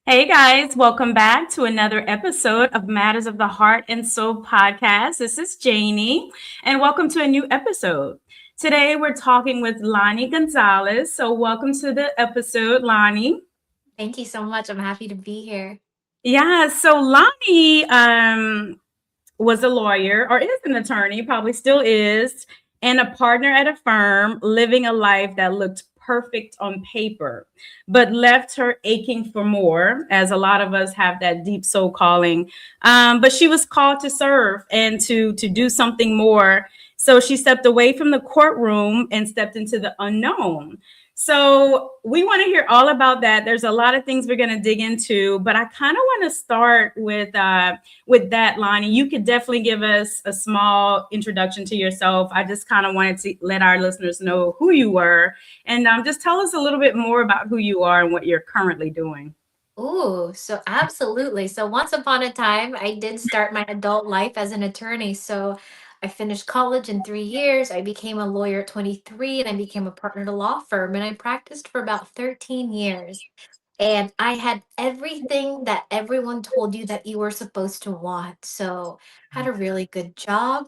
Hey guys, welcome back to another episode of Matters of the Heart and Soul podcast. This is Janie, and welcome to a new episode. Today we're talking with Lani Gonzales. So, welcome to the episode, Lani. Thank you so much. I'm happy to be here. Yeah, so Lani was a lawyer or is an attorney, probably still is, and a partner at a firm, living a life that looked perfect on paper, but left her aching for more, as a lot of us have that deep soul calling. But she was called to serve and to do something more. So she stepped away from the courtroom and stepped into the unknown. So we want to hear all about that. There's a lot of things we're going to dig into, but I kind of want to start with that, Lonnie. You could definitely give us a small introduction to yourself. I just kind of wanted to let our listeners know who you were, and just tell us a little bit more about who you are and what you're currently doing. Ooh, so absolutely. So once upon a time, I did start my adult life as an attorney. So I finished college in 3 years. I became a lawyer at 23 and I became a partner at a law firm. And I practiced for about 13 years. And I had everything that everyone told you that you were supposed to want. So had a really good job.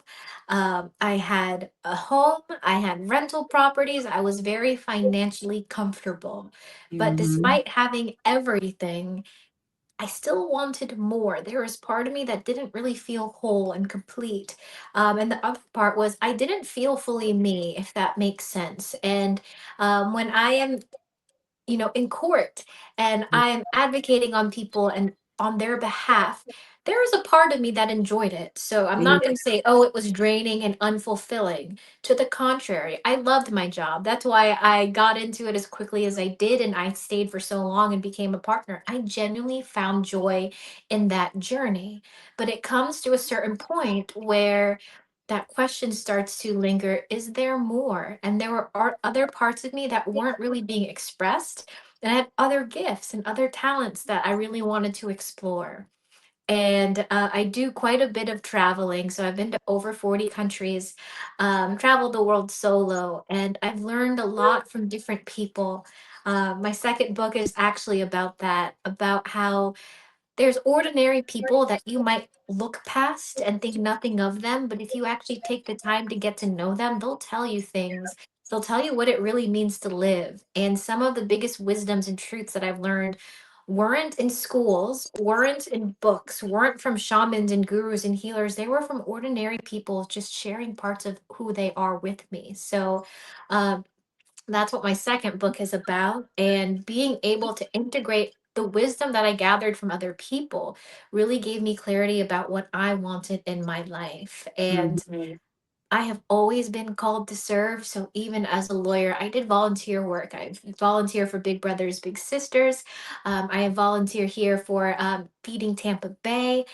I had a home. I had rental properties. I was very financially comfortable. But Mhm. despite having everything, I still wanted more. There was part of me that didn't really feel whole and complete. And the other part was I didn't feel fully me, if that makes sense. And when I am in court and I'm advocating on people and on their behalf, there is a part of me that enjoyed it. So I'm Yeah. not going to say, oh, it was draining and unfulfilling. To the contrary, I loved my job. That's why I got into it as quickly as I did and I stayed for so long and became a partner. I genuinely found joy in that journey. But it comes to a certain point where that question starts to linger, is there more? And there were other parts of me that weren't really being expressed, and I had other gifts and other talents that I really wanted to explore. And I do quite a bit of traveling. So I've been to over 40 countries, traveled the world solo, and I've learned a lot from different people. My second book is actually about that, about how there's ordinary people that you might look past and think nothing of them, but if you actually take the time to get to know them, they'll tell you things. They'll tell you what it really means to live. And some of the biggest wisdoms and truths that I've learned weren't in schools, weren't in books, weren't from shamans and gurus and healers. They were from ordinary people just sharing parts of who they are with me. So, um, that's what my second book is about. And being able to integrate the wisdom that I gathered from other people really gave me clarity about what I wanted in my life. And I have always been called to serve. So even as a lawyer, I did volunteer work. I volunteer for Big Brothers Big Sisters. I volunteer here for Feeding Tampa Bay.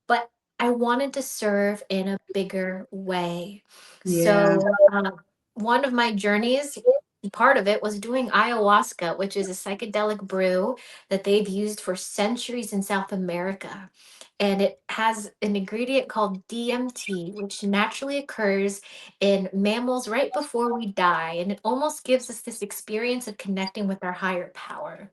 But I wanted to serve in a bigger way. Yeah. So, one of my journeys, part of it was doing ayahuasca, which is a psychedelic brew that they've used for centuries in South America. And it has an ingredient called DMT, which naturally occurs in mammals right before we die. And it almost gives us this experience of connecting with our higher power.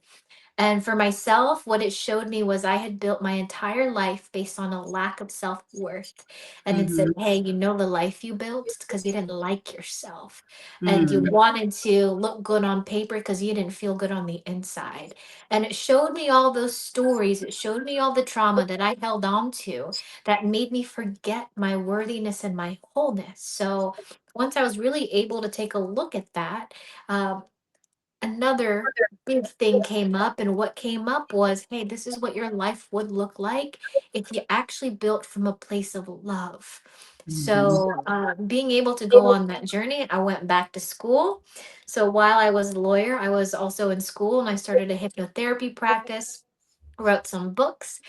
And for myself, what it showed me was I had built my entire life based on a lack of self worth. And it said, Mhm. hey, you know the life you built because you didn't like yourself. And you Mhm. wanted to look good on paper because you didn't feel good on the inside. And it showed me all those stories. It showed me all the trauma that I held on to that made me forget my worthiness and my wholeness. So once I was really able to take a look at that, um, another big thing came up, and what came up was, hey, this is what your life would look like if you actually built from a place of love. Mhm. So being able to go on that journey, I went back to school. So while I was a lawyer, I was also in school and I started a hypnotherapy practice, wrote some books,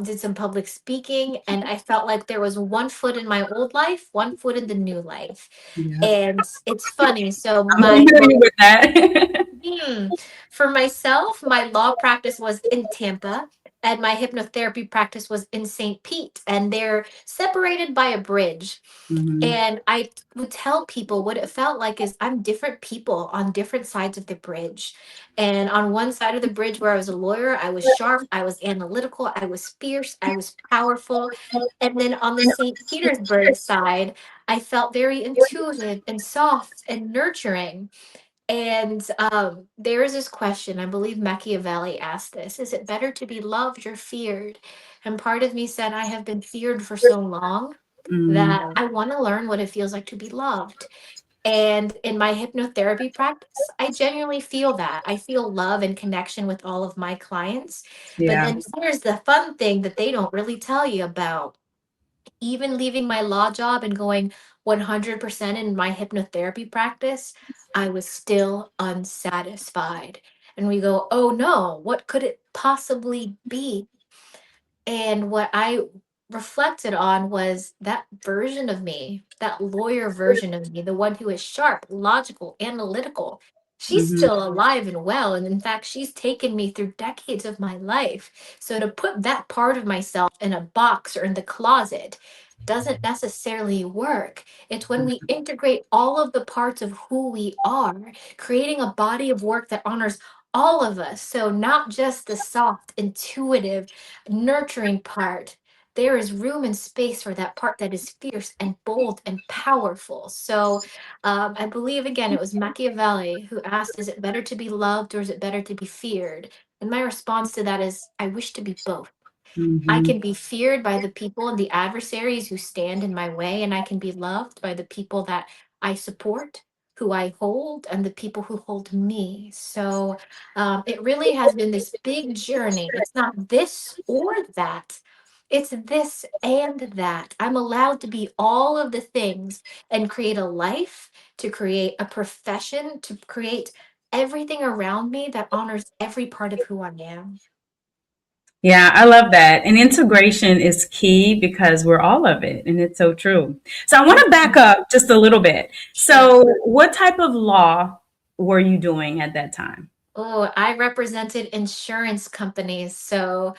did some public speaking, and I felt like there was one foot in my old life, one foot in the new life. Yeah. And it's funny, so I'm my familiar with that. Hmm. For myself, my law practice was in Tampa. and my hypnotherapy practice was in St. Pete, and they're separated by a bridge. Mhm. And I would tell people what it felt like is I'm different people on different sides of the bridge. And on one side of the bridge where I was a lawyer, I was sharp, I was analytical, I was fierce, I was powerful. And then on the St. Petersburg side, I felt very intuitive and soft and nurturing. And there is this question, I believe Machiavelli asked this: is it better to be loved or feared? And part of me said, I have been feared for so long Mhm. that I want to learn what it feels like to be loved. And in my hypnotherapy practice, I genuinely feel that. I feel love and connection with all of my clients. But Yeah. then here's the fun thing that they don't really tell you about. Even leaving my law job and going 100% in my hypnotherapy practice, I was still unsatisfied. And we go, oh no, what could it possibly be? And what I reflected on was that version of me, that lawyer version of me, the one who is sharp, logical, analytical. She's Mhm. still alive and well. And in fact, she's taken me through decades of my life. So to put that part of myself in a box or in the closet doesn't necessarily work. It's when we integrate all of the parts of who we are, creating a body of work that honors all of us. So, not just the soft, intuitive, nurturing part. There is room and space for that part that is fierce and bold and powerful. So, I believe again it was Machiavelli who asked, "Is it better to be loved or is it better to be feared?" And my response to that is, I wish to be both. I Mhm. can be feared by the people and the adversaries who stand in my way, and I can be loved by the people that I support, who I hold, and the people who hold me. So it really has been this big journey. It's not this or that, it's this and that. I'm allowed to be all of the things and create a life, to create a profession, to create everything around me that honors every part of who I am. Yeah, I love that. And integration is key because we're all of it. And it's so true. So I want to back Mhm. up just a little bit. Sure. So, what type of law were you doing at that time? Oh, I represented insurance companies. So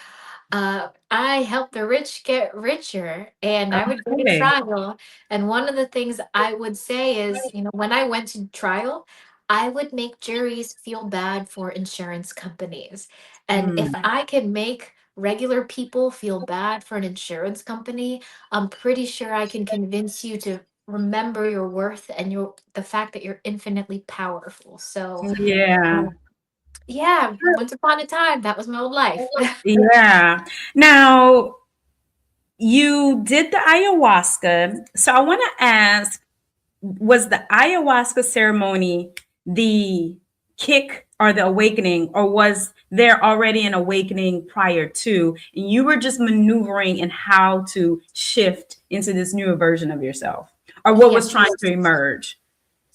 I help the rich get richer, and I would go to Okay. trial. And one of the things I would say is, when I went to trial, I would make juries feel bad for insurance companies. And if Mm. I can make regular people feel bad for an insurance company, I'm pretty sure I can convince you to remember your worth and the fact that you're infinitely powerful. So, Yeah. yeah, once upon a time, that was my old life. Yeah. Now, you did the ayahuasca. So I want to ask, was the ayahuasca ceremony the kick or the awakening, or was there already an awakening prior to, and you were just maneuvering in how to shift into this newer version of yourself, or what Yeah. was trying to emerge?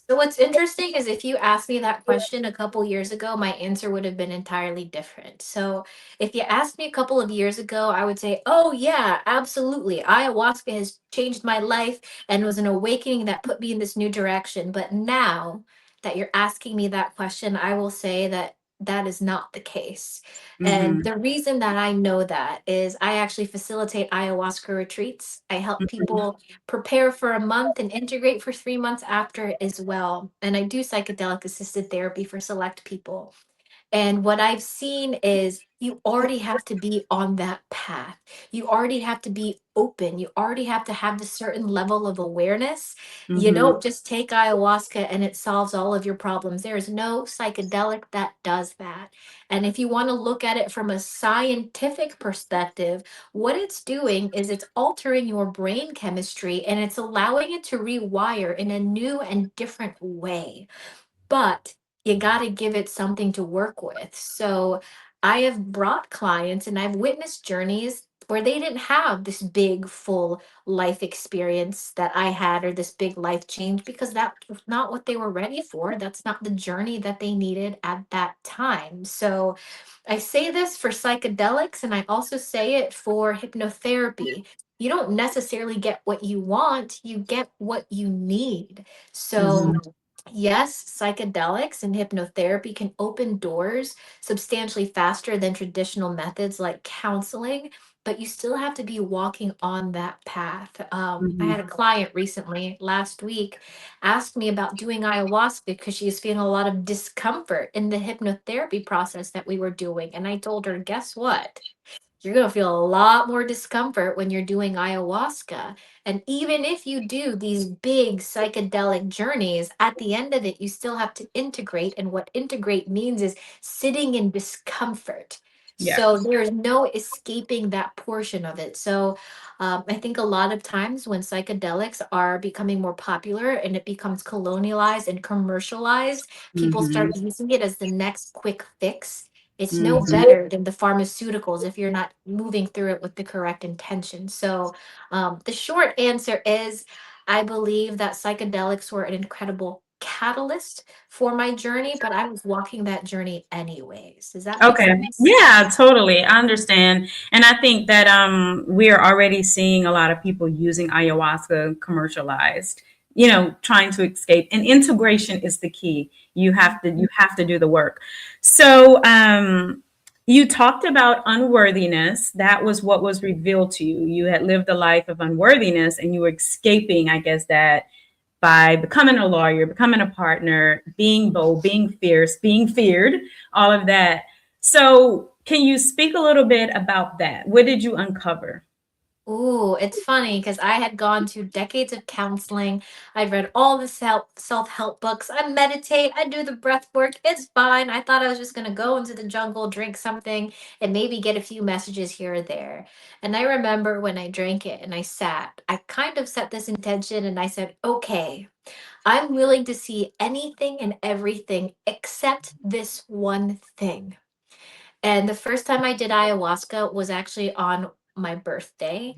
So what's interesting is if you asked me that question a couple years ago, my answer would have been entirely different. So if you asked me a couple of years ago, I would say, "Oh yeah, absolutely. Ayahuasca has changed my life and was an awakening that put me in this new direction." But now that you're asking me that question, I will say that that is not the case. And Mm-hmm. the reason that I know that is I actually facilitate ayahuasca retreats. I help people prepare for a month and integrate for 3 months after as well. And I do psychedelic assisted therapy for select people. And what I've seen is you already have to be on that path. You already have to be open. You already have to have this certain level of awareness. You Mm-hmm. don't just take ayahuasca and it solves all of your problems. There is no psychedelic that does that. And if you want to look at it from a scientific perspective, what it's doing is it's altering your brain chemistry and it's allowing it to rewire in a new and different way, but you got to give it something to work with. So I have brought clients and I've witnessed journeys where they didn't have this big, full life experience that I had, or this big life change, because that was not what they were ready for. That's not the journey that they needed at that time. So I say this for psychedelics and I also say it for hypnotherapy. You don't necessarily get what you want, you get what you need. So Mm-hmm. Yes, psychedelics and hypnotherapy can open doors substantially faster than traditional methods like counseling, but you still have to be walking on that path. I Mhm. had a client recently, last week, ask me about doing ayahuasca because she was feeling a lot of discomfort in the hypnotherapy process that we were doing. And I told her, guess what? You're going to feel a lot more discomfort when you're doing ayahuasca. And even if you do these big psychedelic journeys, at the end of it, you still have to integrate. And what integrate means is sitting in discomfort. Yeah. So there's no escaping that portion of it. So I think a lot of times when psychedelics are becoming more popular and it becomes colonialized and commercialized, people Mhm. start using it as the next quick fix. It's no Mhm. better than the pharmaceuticals if you're not moving through it with the correct intention. So, the short answer is I believe that psychedelics were an incredible catalyst for my journey, but I was walking that journey anyways. Does that make Okay. sense? Yeah, totally. I understand. And I think that we are already seeing a lot of people using ayahuasca commercialized, trying to escape. And integration is the key. You have to do the work. So you talked about unworthiness. That was what was revealed to you. You had lived a life of unworthiness and you were escaping, I guess, that by becoming a lawyer, becoming a partner, being bold, being fierce, being feared, all of that. So, can you speak a little bit about that? What did you uncover? Ooh, it's funny because I had gone to decades of counseling. I'd read all the self-help books. I meditate, I do the breath work. It's fine. I thought I was just gonna go into the jungle, drink something, and maybe get a few messages here or there. And I remember when I drank it and I sat, I kind of set this intention and I said, okay, I'm willing to see anything and everything except this one thing. And the first time I did ayahuasca was actually on my birthday.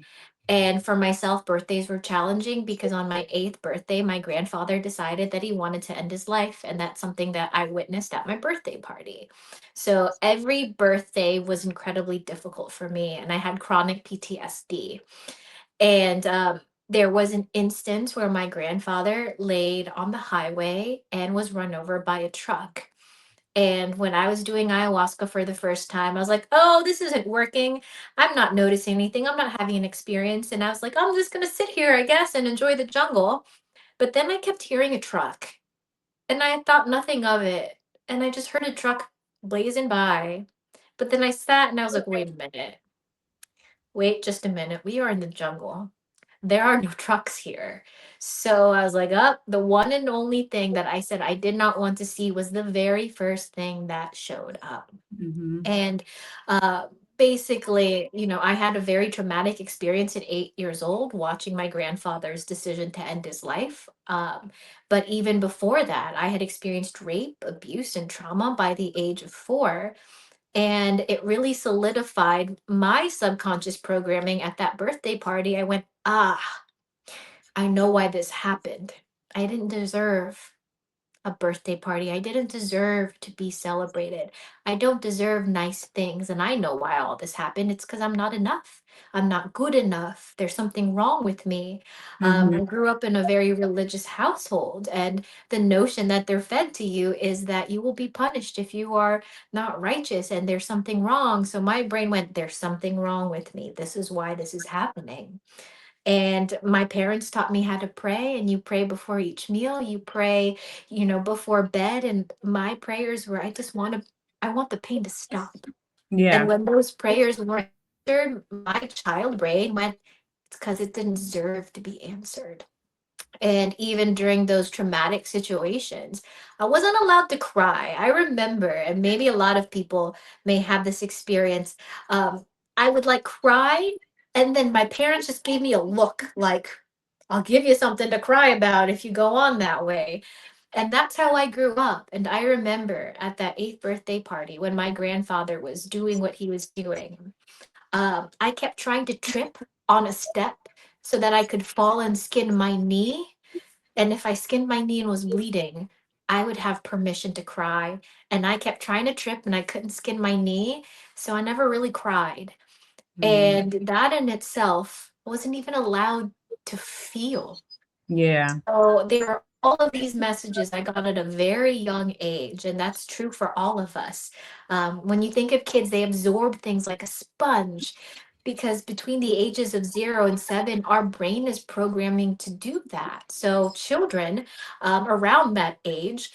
And for myself, birthdays were challenging because on my 8th birthday, my grandfather decided that he wanted to end his life. And that's something that I witnessed at my birthday party. So every birthday was incredibly difficult for me. And I had chronic PTSD. And there was an instance where my grandfather laid on the highway and was run over by a truck. And when I was doing ayahuasca for the first time, I was like, oh, this isn't working. I'm not noticing anything. I'm not having an experience. And I was like, I'm just going to sit here, I guess, and enjoy the jungle. But then I kept hearing a truck and I thought nothing of it. And I just heard a truck blazing by. But then I sat and I was like, wait a minute. Wait just a minute. We are in the jungle. There are no trucks here. So I was like, up. The one and only thing that I said I did not want to see was the very first thing that showed up. Hmm. And uh, basically, I had a very traumatic experience at 8 years old watching my grandfather's decision to end his life. But even before that, I had experienced rape, abuse, and trauma by the age of 4. And it really solidified my subconscious programming at that birthday party. I went, I know why this happened. I didn't deserve a birthday party. I didn't deserve to be celebrated. I don't deserve nice things. And I know why all this happened. It's because I'm not enough. I'm not good enough. There's something wrong with me. Hmm. I grew up in a very religious household, and the notion that they're fed to you is that you will be punished if you are not righteous and there's something wrong. So my brain went, there's something wrong with me. This is why this is happening. And my parents taught me how to pray, and you pray before each meal, you pray, before bed. And my prayers were, I want the pain to stop. And Yeah. when those prayers weren't answered, my child brain went, it's because it didn't deserve to be answered. And even during those traumatic situations, I wasn't allowed to cry. I remember, and maybe a lot of people may have this experience. I would like cry, and then my parents just gave me a look like, I'll give you something to cry about if you go on that way. And that's how I grew up. And I remember at that 8th birthday party when my grandfather was doing what he was doing, I kept trying to trip on a step so that I could fall and skin my knee. And if I skinned my knee and was bleeding, I would have permission to cry. And I kept trying to trip and I couldn't skin my knee. So I never really cried. Mm. And that in itself wasn't even allowed to feel. Yeah. So there were all of these messages I got at a very young age, and that's true for all of us. When you think of kids, they absorb things like a sponge because between the ages of 0 and 7, our brain is programming to do that. So, children around that age,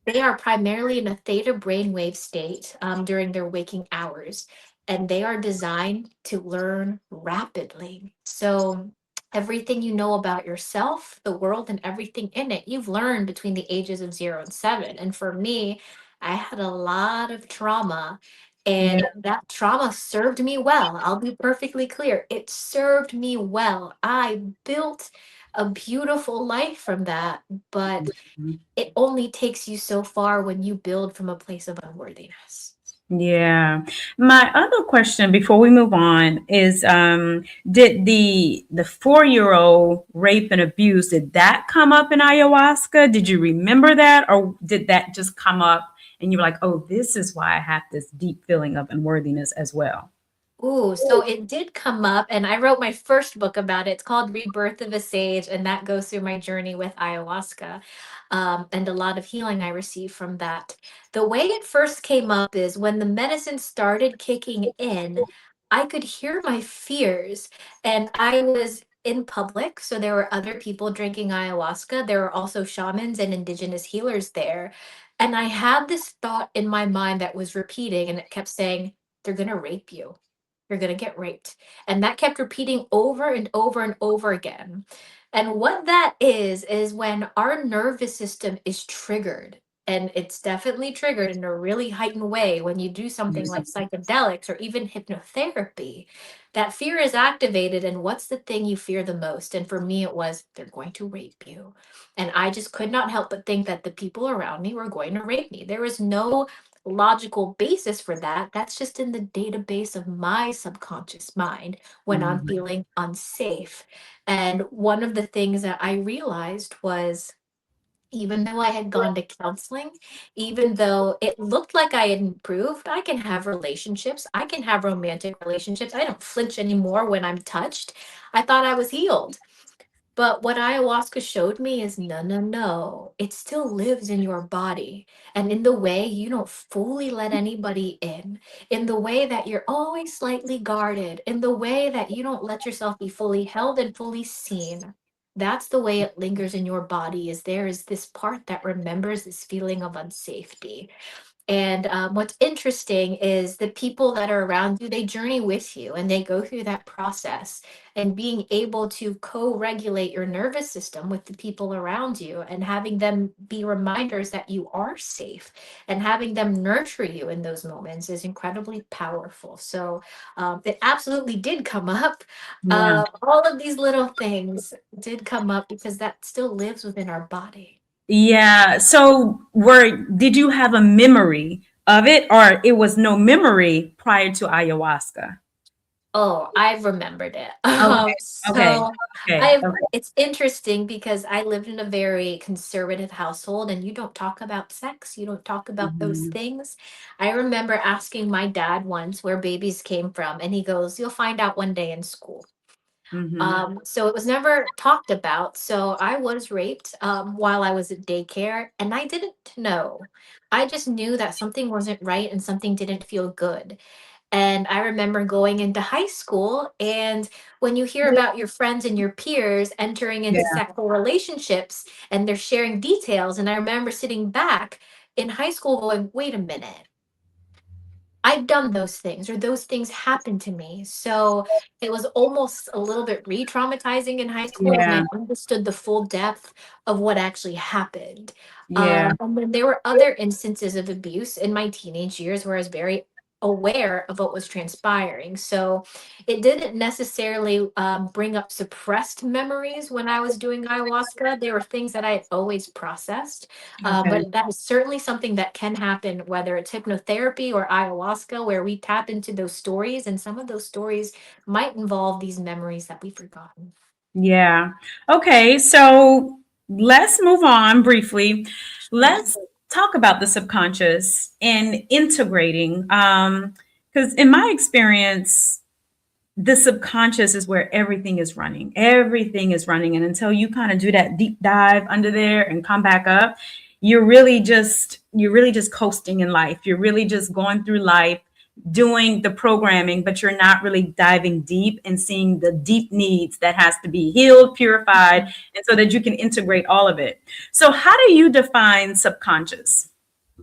they are primarily in a theta brainwave state during their waking hours, and they are designed to learn rapidly. So, everything you know about yourself, the world, and everything in it, you've learned between the ages of 0 and 7. And for me, I had a lot of trauma, Yeah. and that trauma served me well. I'll be perfectly clear. It served me well. I built a beautiful life from that, but it only takes you so far when you build from a place of unworthiness. Yeah. My other question before we move on is did the 4-year-old rape and abuse, did that come up in ayahuasca? Did you remember that, or did that just come up and you were like, "Oh, this is why I have this deep feeling of unworthiness as well?" Ooh, so it did come up, and I wrote my first book about it. It's called Rebirth of a Sage, and that goes through my journey with ayahuasca, and a lot of healing I received from that. The way it first came up is when the medicine started kicking in, I could hear my fears, and I was in public, so there were other people drinking ayahuasca. There were also shamans and indigenous healers there. And I had this thought in my mind that was repeating, and it kept saying, they're going to rape you, you're going to get raped. And that kept repeating over and over and over again. And what that is when our nervous system is triggered. And it's definitely triggered in a really heightened way when you do something like psychedelics or even hypnotherapy. That fear is activated. And what's the thing you fear the most? And for me, it was they're going to rape you. And I just could not help but think that the people around me were going to rape me. There was no logical basis for that. That's just in the database of my subconscious mind when I'm Mhm. feeling unsafe. And one of the things that I realized was, even though I had gone to counseling, even though it looked like I had improved, I can have relationships, I can have romantic relationships. I don't flinch anymore when I'm touched. I thought I was healed. But what ayahuasca showed me is no, no, no. It still lives in your body. And in the way you don't fully let anybody in the way that you're always slightly guarded, in the way that you don't let yourself be fully held and fully seen. That's the way it lingers in your body, is there is this part that remembers this feeling of unsafety. And what's interesting is the people that are around you, they journey with you and they go through that process. And being able to co regulate your nervous system with the people around you and having them be reminders that you are safe and having them nurture you in those moments is incredibly powerful. So it absolutely did come up. Yeah. All of these little things did come up because that still lives within our body. Yeah. So did you have a memory of it, or it was no memory prior to ayahuasca? Oh, I've remembered it. Okay. Okay. So Okay. I've Okay. it's interesting because I lived in a very conservative household and you don't talk about sex, you don't talk about those Mhm. things. I remember asking my dad once where babies came from, and he goes, "You'll find out one day in school." Mhm. So it was never talked about. So I was raped while I was at daycare, and I didn't know. I just knew that something wasn't right and something didn't feel good. And I remember going into high school, and when you hear about your friends and your peers entering into Yeah. sexual relationships and they're sharing details, and I remember sitting back in high school going, wait a minute, I've done those things, or those things happened to me. So it was almost a little bit re traumatizing in high school when Yeah. I understood the full depth of what actually happened. Yeah. And then there were other instances of abuse in my teenage years where I was very aware of what was transpiring. So it didn't necessarily bring up suppressed memories when I was doing ayahuasca. There were things that I had always processed, Okay. but that is certainly something that can happen, whether it's hypnotherapy or ayahuasca, where we tap into those stories, and some of those stories might involve these memories that we've forgotten. Yeah. Okay. So let's move on briefly. Sure. Let's talk about the subconscious and integrating. Because in my experience, the subconscious is where everything is running. Everything is running. And until you kind of do that deep dive under there and come back up, you're really just coasting in life. You're really just going through life doing the programming, but you're not really diving deep and seeing the deep needs that has to be healed, purified, and so that you can integrate all of it. So how do you define subconscious?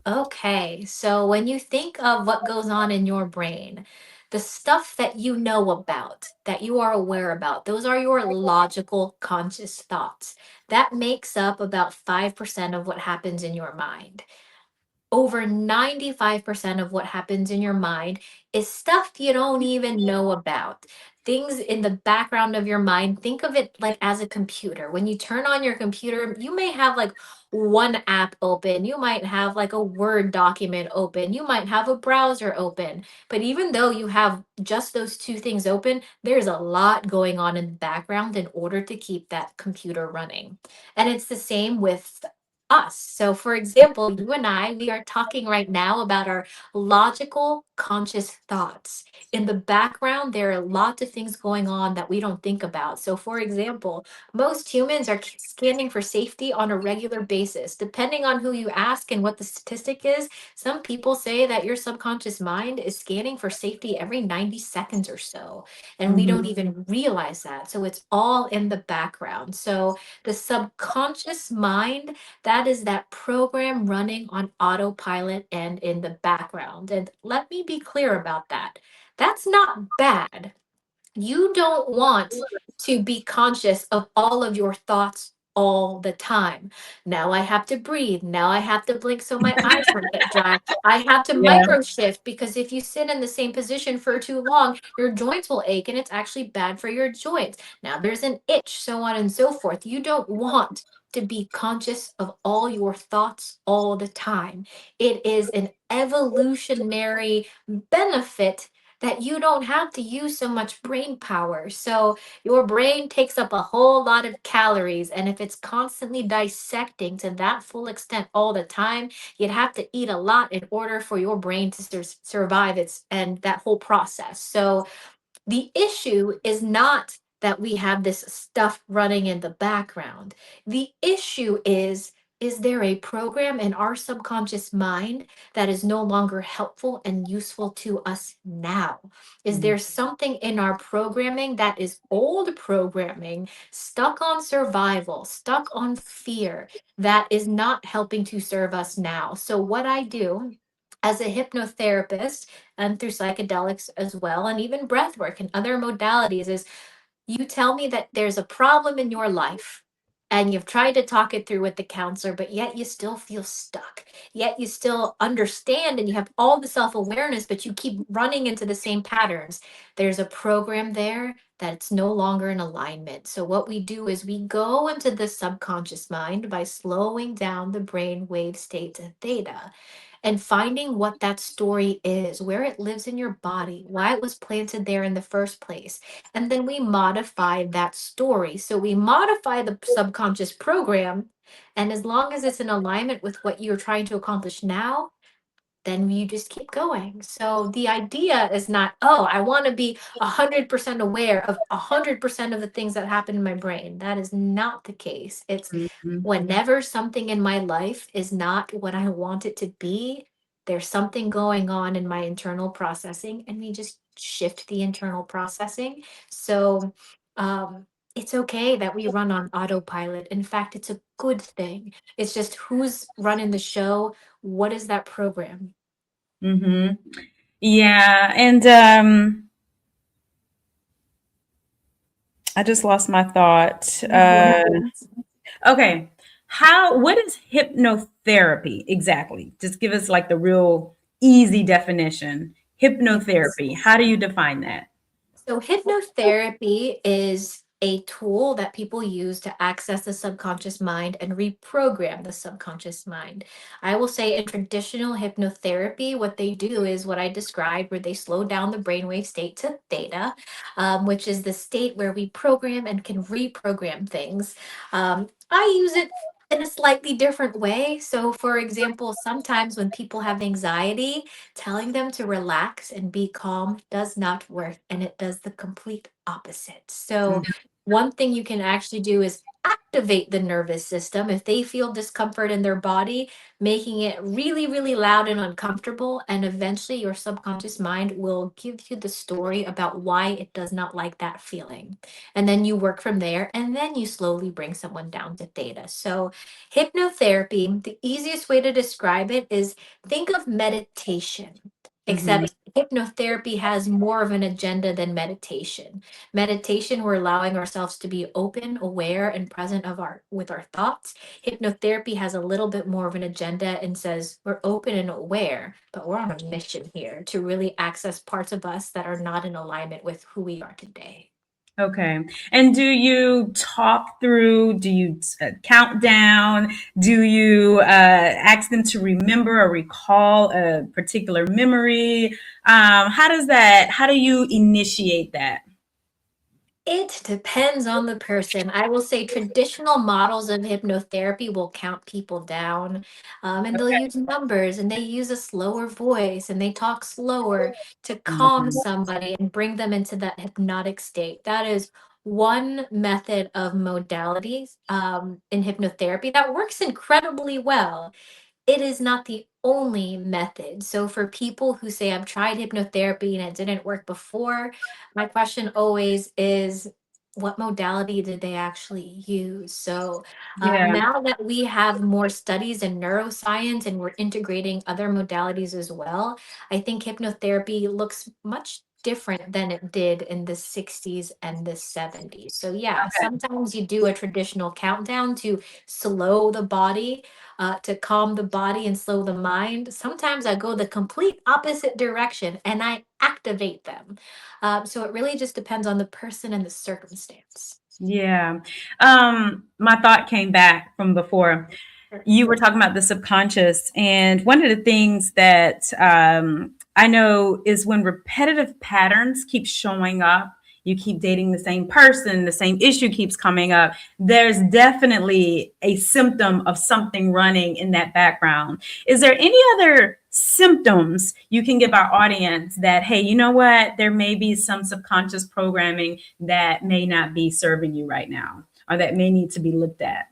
Okay, so when you think of what goes on in your brain, the stuff that you know about, that you are aware about, those are your logical conscious thoughts. That makes up about 5% of what happens in your mind. Over 95% of what happens in your mind is stuff you don't even know about. Things in the background of your mind. Think of it like as a computer. When you turn on your computer, you may have like one app open, you might have like a Word document open, you might have a browser open. But even though you have just those two things open, there's a lot going on in the background in order to keep that computer running. And it's the same with us. So, for example, you and I, we are talking right now about our logical, conscious thoughts. In the background, there are lots of things going on that we don't think about. So, for example, most humans are scanning for safety on a regular basis. Depending on who you ask and what the statistic is, some people say that your subconscious mind is scanning for safety every 90 seconds or so. And we don't Mhm. even realize that. So, it's all in the background. So, the subconscious mind, that is that program running on autopilot and in the background. And let me be clear about that. That's not bad. You don't want to be conscious of all of your thoughts all the time. Now I have to breathe. Now I have to blink so my eyes don't get dry. I have to Yeah. micro shift because if you sit in the same position for too long, your joints will ache and it's actually bad for your joints. Now there's an itch, so on and so forth. You don't want to be conscious of all your thoughts all the time. It is an evolutionary benefit that you don't have to use so much brain power. So your brain takes up a whole lot of calories. And if it's constantly dissecting to that full extent all the time, you'd have to eat a lot in order for your brain to survive its and that whole process. So the issue is not that we have this stuff running in the background. The issue is there a program in our subconscious mind that is no longer helpful and useful to us now? Is Mhm. there something in our programming that is old programming, stuck on survival, stuck on fear, that is not helping to serve us now? So, what I do as a hypnotherapist and through psychedelics as well, and even breath work and other modalities, is you tell me that there's a problem in your life and you've tried to talk it through with the counselor, but yet you still feel stuck. Yet you still understand and you have all the self awareness, but you keep running into the same patterns. There's a program there that's no longer in alignment. So, what we do is we go into the subconscious mind by slowing down the brain wave states of theta and finding what that story is, where it lives in your body, why it was planted there in the first place. And then we modify that story. So we modify the subconscious program. And as long as it's in alignment with what you're trying to accomplish now, then you just keep going. So the idea is not, oh, I want to be 100% aware of 100% of the things that happen in my brain. That is not the case. It's Mhm. whenever something in my life is not what I want it to be, there's something going on in my internal processing, and we just shift the internal processing. So um, it's okay that we run on autopilot. In fact, it's a good thing. It's just who's running the show, what is that program? Mhm. Yeah, and I just lost my thought. Okay. What is hypnotherapy exactly? Just give us like the real easy definition. Hypnotherapy. How do you define that? So, hypnotherapy is a tool that people use to access the subconscious mind and reprogram the subconscious mind. I will say in traditional hypnotherapy, what they do is what I described, where they slow down the brainwave state to theta, which is the state where we program and can reprogram things. I use it. in a slightly different way. So, for example, sometimes when people have anxiety, telling them to relax and be calm does not work, and it does the complete opposite. So, Mhm. one thing you can actually do is activate the nervous system. If they feel discomfort in their body, making it really, really loud and uncomfortable, and eventually your subconscious mind will give you the story about why it does not like that feeling. And then you work from there, and then you slowly bring someone down to theta. So, hypnotherapy, the easiest way to describe it is think of meditation, Mhm. except hypnotherapy has more of an agenda than meditation. Meditation, we're allowing ourselves to be open, aware, and present of our with our thoughts. Hypnotherapy has a little bit more of an agenda and says we're open and aware, but we're on a mission here to really access parts of us that are not in alignment with who we are today. Okay. And do you talk through, do you count down? Do you ask them to remember or recall a particular memory? How do you initiate that? It depends on the person. I will say traditional models of hypnotherapy will count people down, and they'll use numbers and they use a slower voice and they talk slower to calm Mhm. somebody and bring them into that hypnotic state. That is one method of modalities in hypnotherapy that works incredibly well. It is not the only method. So for people who say, I've tried hypnotherapy and it didn't work before, my question always is, what modality did they actually use? So Yeah. now that we have more studies in neuroscience and we're integrating other modalities as well, I think hypnotherapy looks much different than it did in the 60s and the 70s. So yeah, sometimes you do a traditional countdown to slow the body, to calm the body and slow the mind. Sometimes I go the complete opposite direction and I activate them. So it really just depends on the person and the circumstance. Yeah. My thought came back from before. Sure. You were talking about the subconscious, and one of the things that I know is when repetitive patterns keep showing up, you keep dating the same person, the same issue keeps coming up, there's definitely a symptom of something running in that background. Is there any other symptoms you can give our audience that, hey, you know what, there may be some subconscious programming that may not be serving you right now, or that may need to be looked at?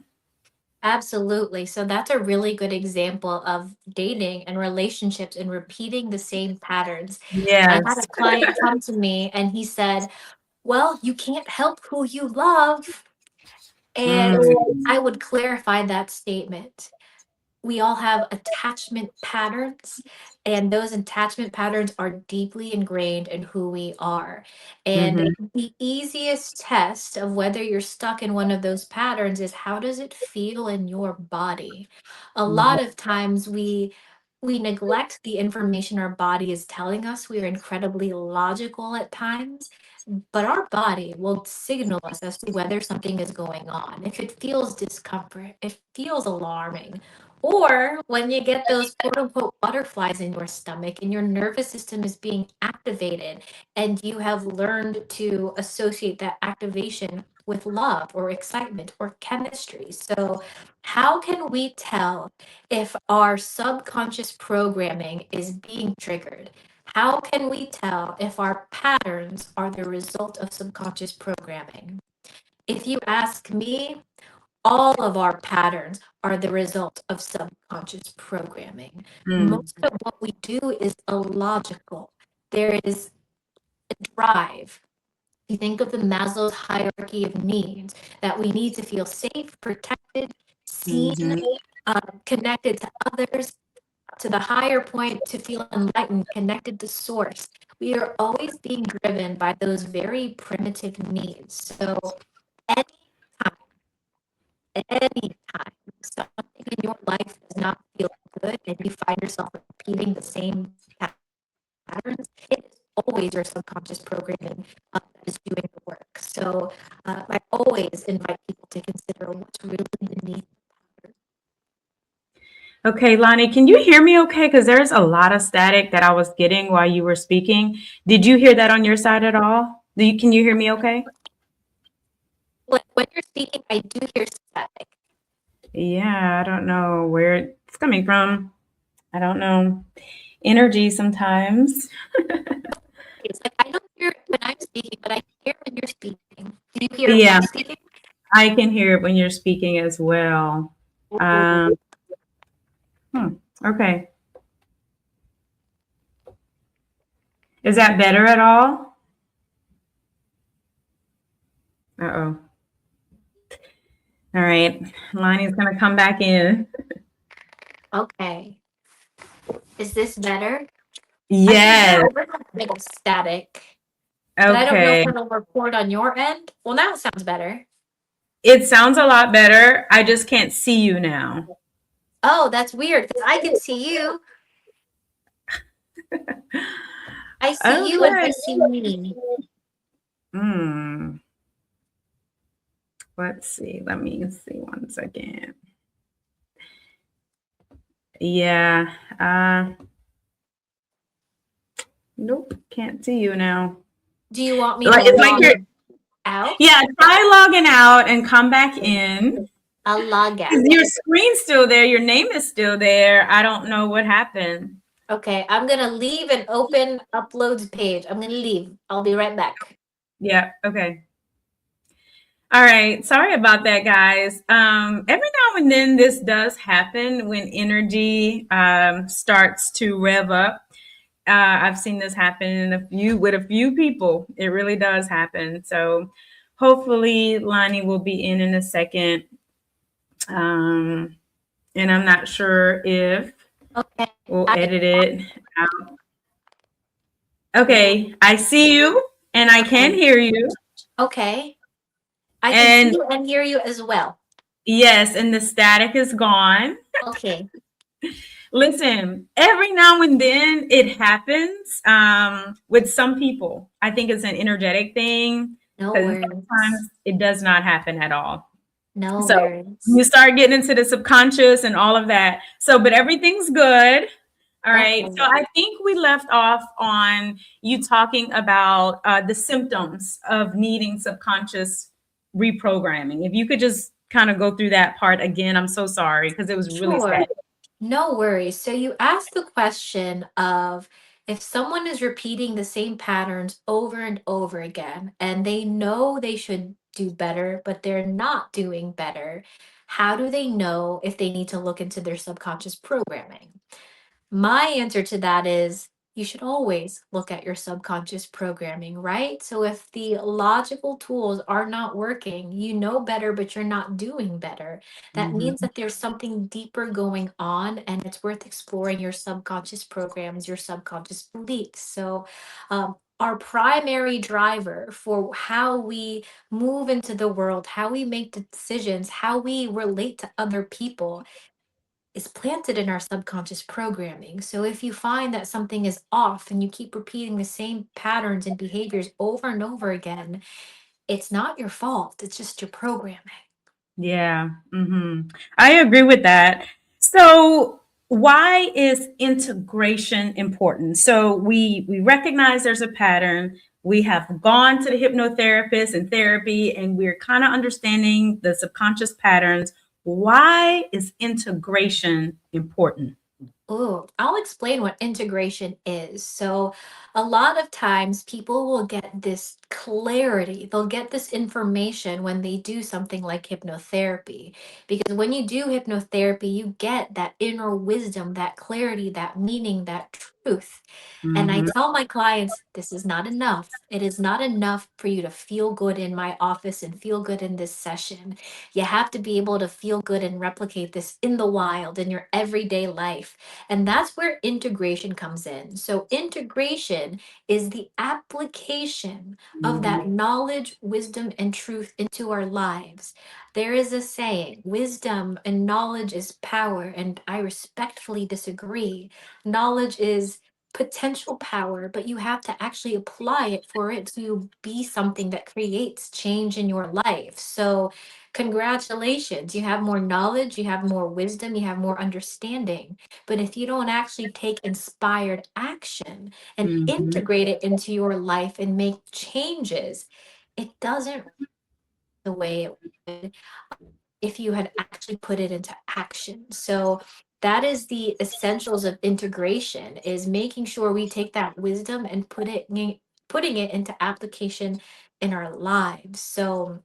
Absolutely. So that's a really good example of dating and relationships and repeating the same patterns. I had Yes. a client come to me and he said, well, you can't help who you love. And Mm, I would clarify that statement. We all have attachment patterns, and those attachment patterns are deeply ingrained in who we are. And mhm, the easiest test of whether you're stuck in one of those patterns is how does it feel in your body? A mhm, lot of times we neglect the information our body is telling us. We are incredibly logical at times, but our body will signal us as to whether something is going on. If it feels discomfort, it feels alarming, or when you get those quote unquote butterflies in your stomach and your nervous system is being activated, and you have learned to associate that activation with love or excitement or chemistry. So, how can we tell if our subconscious programming is being triggered? How can we tell if our patterns are the result of subconscious programming? If you ask me, all of our patterns are the result of subconscious programming. mm, Most of what we do is illogical. There is a drive. You think of the Maslow's hierarchy of needs, that we need to feel safe, protected, seen, mhm, connected to others, to the higher point, to feel enlightened, connected to source. We are always being driven by those very primitive needs. So anytime, anytime something in your life does not feel good and you find yourself repeating the same patterns, it is always your subconscious programming that is doing the work. So I always invite people to consider what's really beneath. okay, Lani, can you hear me okay? Because there's a lot of static that I was getting while you were speaking. Did you hear that on your side at all? Can you hear me okay? When you're speaking, I do hear static. Yeah, I don't know where it's coming from. I don't know. Energy sometimes. It's like I don't hear it when I'm speaking, but I hear when you're speaking. Do you hear it when Yeah, I'm speaking? I can hear it when you're speaking as well. Um, hmm, okay. Is that better at all? Uh-oh. All right. Lonnie's going to come back in. Okay. Is this better? I can hear Yes. a little bit of static, but I don't know if Okay. it'll record on your end. Well, now it sounds better. It sounds a lot better. I just can't see you now. Oh, that's weird because I can see you. I see you and I Okay. see me. Hmm. Let's see. Let me see one second. Yeah. Nope. Can't see you now. Do you want me to Like it's like log you're. out? Yeah. Try logging out and come back in. I'll log out. Your screen's still there. Your name is still there. I don't know what happened. Okay, I'm gonna leave and open uploads page. I'm gonna leave. I'll be right back. Yeah. Okay. All right. Sorry about that, guys. Every now and then this does happen when energy starts to rev up. I've seen this happen in with a few people. It really does happen. So hopefully Lonnie will be in a second. Um, and I'm not sure if Okay. we'll I edit it out. Okay, I see you and I can okay. hear you. Okay. I can see And you and hear you as well. yes, and the static is gone. Okay. Listen, every now and then it happens with some people. I think it's an energetic thing No because worries. sometimes it does not happen at all. No So worries. you start getting into the subconscious and all of that. So, but everything's good. All right. So Okay. I think we left off on you talking about the symptoms of needing subconscious reprogramming. If you could just kind of go through that part again, I'm so sorry because it was really Sure. sad. No worries. So you asked the question of if someone is repeating the same patterns over and over again, and they know they should do better, but they're not doing better, how do they know if they need to look into their subconscious programming? My answer to that is you should always look at your subconscious programming, right? So if the logical tools are not working, you know better, but you're not doing better. That means Mhm. that there's something deeper going on, and it's worth exploring your subconscious programs, your subconscious beliefs. So, our primary driver for how we move into the world, how we make decisions, how we relate to other people is planted in our subconscious programming. So if you find that something is off and you keep repeating the same patterns and behaviors over and over again, it's not your fault. It's just your programming. Yeah. I agree with that. So, why is integration important? So, we recognize there's a pattern. We have gone to the hypnotherapist and therapy, and we're kind of understanding the subconscious patterns. Why is integration important? Oh, I'll explain what integration is. So, a lot of times people will get this clarity, they'll get this information when they do something like hypnotherapy. Because when you do hypnotherapy, you get that inner wisdom, that clarity, that meaning, that truth. And I Hmm. tell my clients, this is not enough. It is not enough for you to feel good in my office and feel good in this session. You have to be able to feel good and replicate this in the wild, in your everyday life. And that's where integration comes in. So, integration is the application of that Hmm. knowledge, wisdom, and truth into our lives. There is a saying, wisdom and knowledge is power, and I respectfully disagree. Knowledge is potential power, but you have to actually apply it for it to be something that creates change in your life. So, congratulations, you have more knowledge, you have more wisdom, you have more understanding. But if you don't actually take inspired action and Hmm. integrate it into your life and make changes, it doesn't the way it would. if you had actually put it into action. So that is the essentials of integration, is making sure we take that wisdom and putting it into application in our lives. So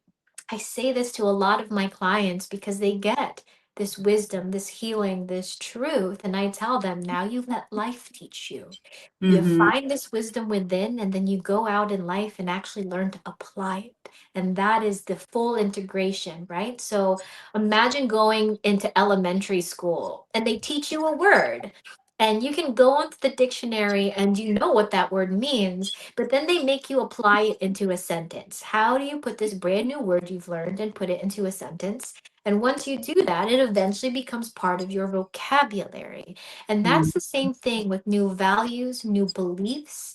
I say this to a lot of my clients because they get this wisdom, this healing, this truth. And I tell them, now you let life teach you. You Mm-hmm. find this wisdom within, and then you go out in life and actually learn to apply it. And that is the full integration, right? So imagine going into elementary school and they teach you a word. And you can go onto the dictionary and you know what that word means, but then they make you apply it into a sentence. How do you put this brand new word you've learned and put it into a sentence? And once you do that, it eventually becomes part of your vocabulary. And that's the same thing with new values, new beliefs.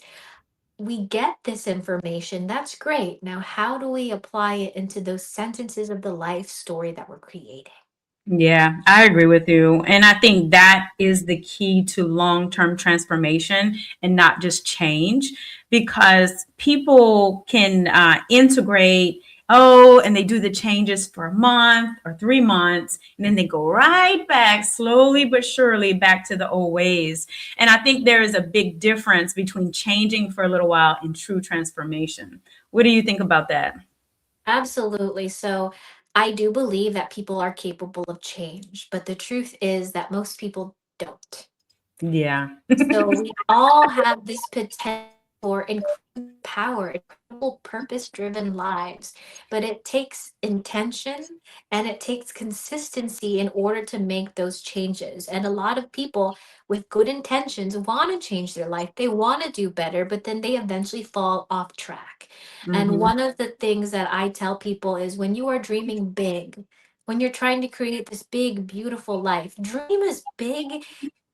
We get this information. That's great. Now, how do we apply it into those sentences of the life story that we're creating? Yeah, I agree with you. And I think that is the key to long term transformation and not just change, because people can integrate, oh, and they do the changes for a month or 3 months, and then they go right back slowly but surely back to the old ways. And I think there is a big difference between changing for a little while and true transformation. What do you think about that? Absolutely. So I do believe that people are capable of change, but the truth is that most people don't. Yeah. So we all have this potential for incredible power, incredible purpose-driven lives, but it takes intention and it takes consistency in order to make those changes. And a lot of people with good intentions want to change their life. They want to do better, but then they eventually fall off track. And Hmm. one of the things that I tell people is, when you are dreaming big, when you're trying to create this big, beautiful life, dream as big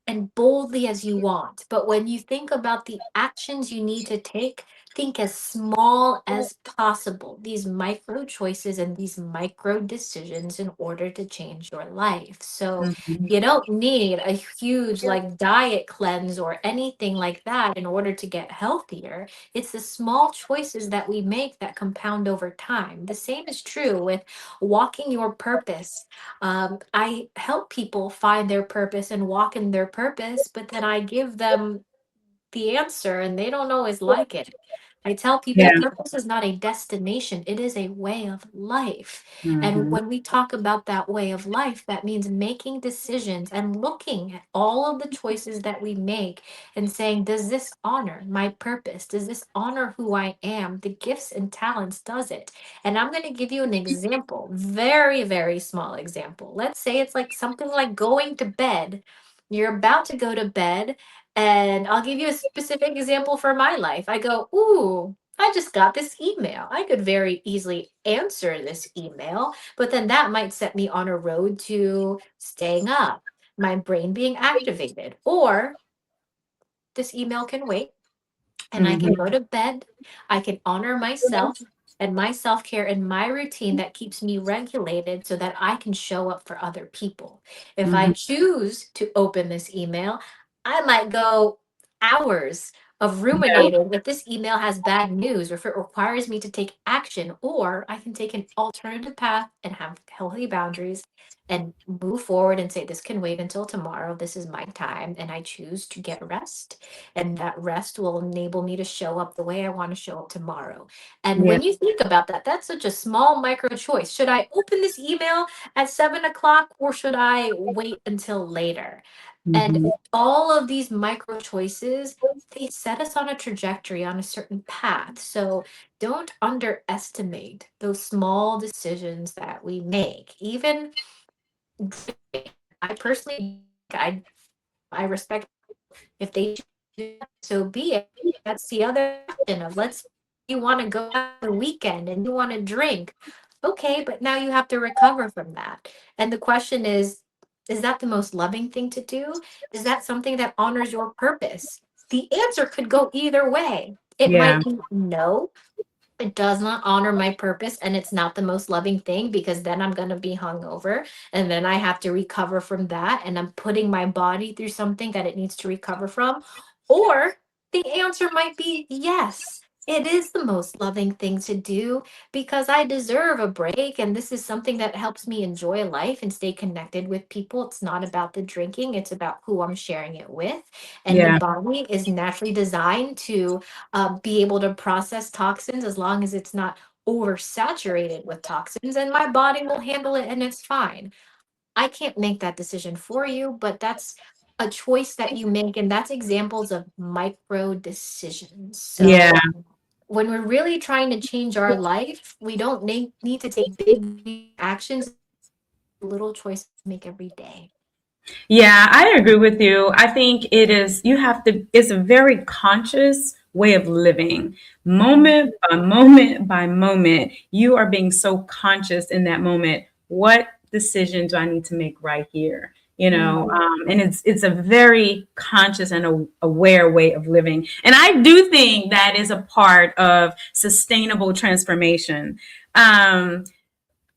and boldly as you want. But when you think about the actions you need to take, think as small as possible. These micro choices and these micro decisions in order to change your life. So Hmm. you don't need a huge like diet cleanse or anything like that in order to get healthier. It's the small choices that we make that compound over time. The same is true with walking your purpose. I help people find their purpose and walk in their purpose, but then I give them the answer and they don't always like it. I tell people Yeah. purpose is not a destination, it is a way of life. And Hmm. when we talk about that way of life, that means making decisions and looking at all of the choices that we make and saying, does this honor my purpose? Does this honor who I am? The gifts and talents, does it? And I'm going to give you an example, very, very small example. Let's say it's like something like going to bed. You're about to go to bed, and I'll give you a specific example for my life. I go, ooh, I just got this email. I could very easily answer this email, but then that might set me on a road to staying up, my brain being activated. Or this email can wait and I can Hmm. go to bed. I can honor myself and my self care and my routine that keeps me regulated so that I can show up for other people. If I Hmm. choose to open this email, I might go hours of Yeah. ruminating if this email has bad news or if it requires me to take action, or I can take an alternative path and have healthy boundaries and move forward and say, this can wait until tomorrow. This is my time, and I choose to get rest, and that rest will enable me to show up the way I want to show up tomorrow. And Yeah. when you think about that, that's such a small micro choice. Should I open this email at 7 o'clock or should I wait until later? And Hmm. all of these micro choices, they set us on a trajectory, on a certain path. So don't underestimate those small decisions that we make. Even I personally, I respect if they choose to do that, so be it. That's the other option of, let's say you want to go out the weekend and you want to drink. Okay, but now you have to recover from that. And the question is that the most loving thing to do? Is that something that honors your purpose? The answer could go either way. It Yeah. might be no, it does not honor my purpose and it's not the most loving thing, because then I'm going to be hungover and then I have to recover from that and I'm putting my body through something that it needs to recover from. Or the answer might be yes. It is the most loving thing to do because I deserve a break. And this is something that helps me enjoy life and stay connected with people. It's not about the drinking, it's about who I'm sharing it with. And the Yeah. body is naturally designed to be able to process toxins as long as it's not oversaturated with toxins. And my body will handle it and it's fine. I can't make that decision for you, but that's a choice that you make. And that's examples of micro decisions. Yeah. So, when we're really trying to change our life, we don't need to take big actions, little choices to make every day. Yeah, I agree with you. I think it is, you have to, it's a very conscious way of living. Mhm. Moment by moment by moment, you are being so conscious in that moment. What decision do I need to make right here? Mhm. And it's a very conscious and aware way of living. And I do think that is a part of sustainable transformation. Um,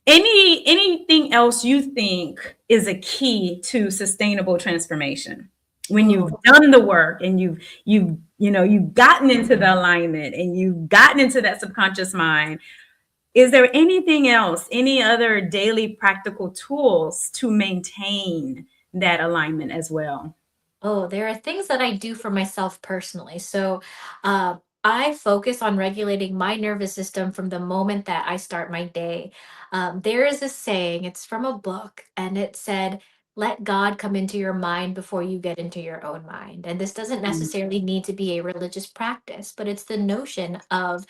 anything else you think is a key to sustainable transformation when you've Oh, done the work and you've gotten into the alignment and you've gotten into that subconscious mind? Is there anything else, any other daily practical tools to maintain that alignment as well? oh, there are things that I do for myself personally. So, uh, I focus on regulating my nervous system from the moment that I start my day. There is a saying, it's from a book, and it said, let God come into your mind before you get into your own mind. And this doesn't Mm, necessarily need to be a religious practice, but it's the notion of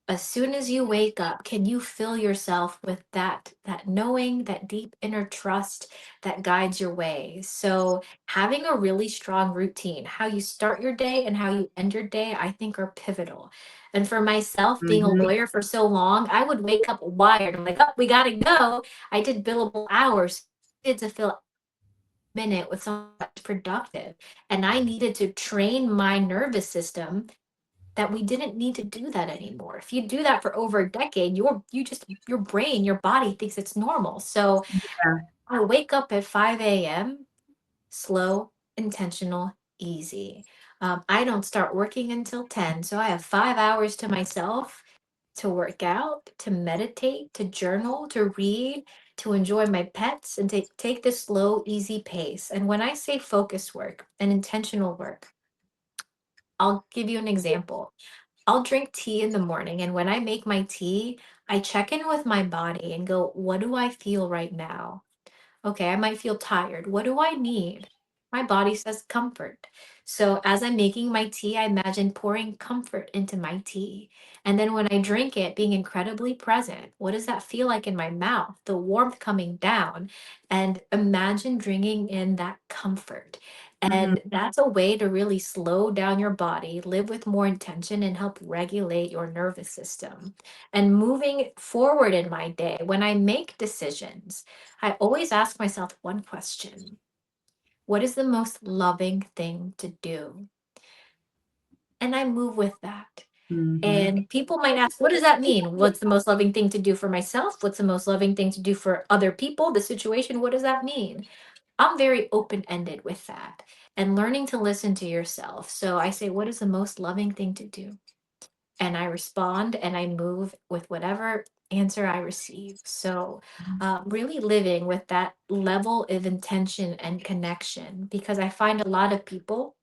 as soon as you wake up, can you fill yourself with that knowing, that deep inner trust that guides your way? So having a really strong routine, how you start your day and how you end your day, I think are pivotal. And for myself, being a mhm, lawyer for so long, I would wake up wired. I'm like, oh, we gotta go. I did billable hours. To fill minute with something that's productive. And I needed to train my nervous system that we didn't need to do that anymore. If you do that for over a decade, your brain, your body thinks it's normal. So yeah. I wake up at 5 a.m., slow, intentional, easy. I don't start working until 10. So I have 5 hours to myself to work out, to meditate, to journal, to read, to enjoy my pets, and to take this slow, easy pace. And when I say focus work and intentional work, I'll give you an example. I'll drink tea in the morning, and when I make my tea, I check in with my body and go, what do I feel right now? Okay, I might feel tired. What do I need? My body says comfort. So as I'm making my tea, I imagine pouring comfort into my tea. And then when I drink it, being incredibly present. What does that feel like in my mouth? The warmth coming down. And imagine drinking in that comfort. Mhm, And that's a way to really slow down your body, live with more intention, and help regulate your nervous system. And moving forward in my day, when I make decisions, I always ask myself one question. What is the most loving thing to do? And I move with that. mhm, And people might ask, what does that mean? What's the most loving thing to do for myself? What's the most loving thing to do for other people? The situation, what does that mean? I'm very open ended with that and learning to listen to yourself. So I say, what is the most loving thing to do? And I respond and I move with whatever answer I receive. So, really living with that level of intention and connection because I find a lot of people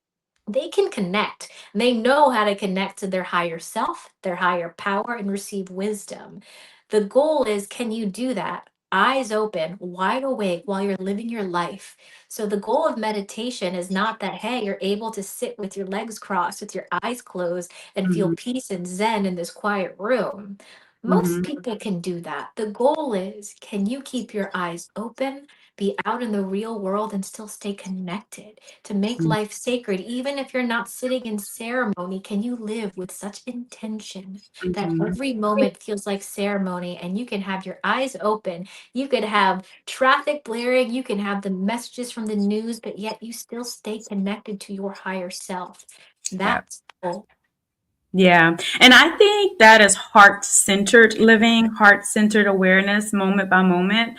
they can connect. They know how to connect to their higher self, their higher power, and receive wisdom. The goal is can you do that? Eyes open, wide awake while you're living your life. So, the goal of meditation is not that, hey, you're able to sit with your legs crossed, with your eyes closed, and feel mhm, peace and zen in this quiet room. Most mhm, people can do that. The goal is can you keep your eyes open, be out in the real world, and still stay connected? To make mhm, life sacred, even if you're not sitting in ceremony, can you live with such intention that mhm. every moment feels like ceremony and you can have your eyes open? You could have traffic blaring, you can have the messages from the news, but yet you still stay connected to your higher self. Yeah. That's all. Yeah. And I think that is heart centered living, heart centered awareness, moment by moment.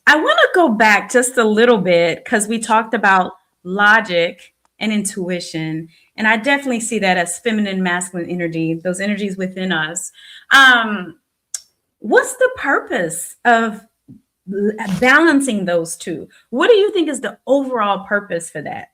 I want to go back just a little bit because we talked about logic and intuition. And I definitely see that as feminine, masculine energy, those energies within us. Um, what's the purpose of balancing those two? What do you think is the overall purpose for that?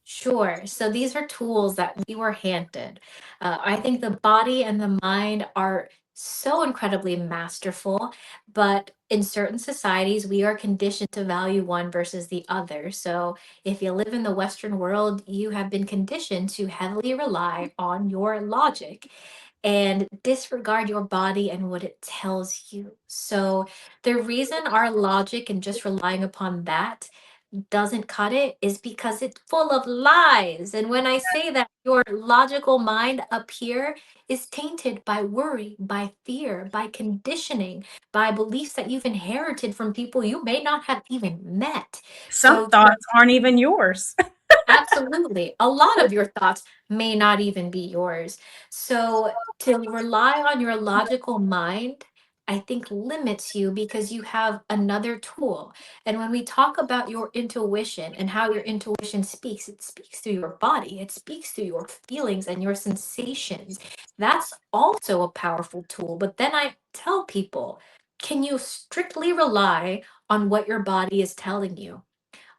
Sure. So these are tools that we were handed. I think the body and the mind are so incredibly masterful, but in certain societies, we are conditioned to value one versus the other. So if you live in the Western world, you have been conditioned to heavily rely on your logic and disregard your body and what it tells you. So the reason our logic and just relying upon that doesn't cut it is because it's full of lies. And when I say that, your logical mind up here is tainted by worry, by fear, by conditioning, by beliefs that you've inherited from people you may not have even met. Some So thoughts aren't even yours. absolutely. A lot of your thoughts may not even be yours. So to rely on your logical mind, I think limits you because you have another tool. And when we talk about your intuition and how your intuition speaks, it speaks through your body, it speaks through your feelings and your sensations. That's also a powerful tool. But then I tell people, can you strictly rely on what your body is telling you?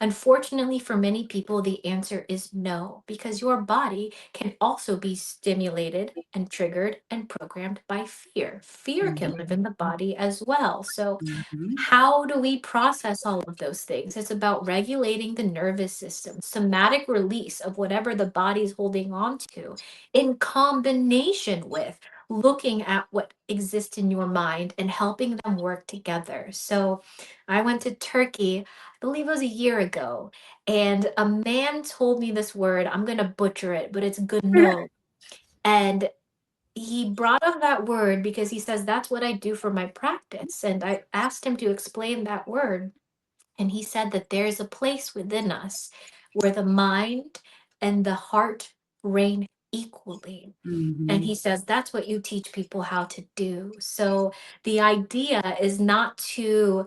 Unfortunately, for many people, the answer is no, because your body can also be stimulated and triggered and programmed by fear. Fear can live in the body as well. So, Mhm. how do we process all of those things? It's about regulating the nervous system, somatic release of whatever the body's holding on to, in combination with looking at what exists in your mind and helping them work together. So, I went to Turkey, I believe it was a year ago, and a man told me this word. I'm going to butcher it, but it's gunul. And he brought up that word because he says that's what I do for my practice. And I asked him to explain that word. And he said that there's a place within us where the mind and the heart reign equally. And Mhm. he says that's what you teach people how to do. So the idea is not to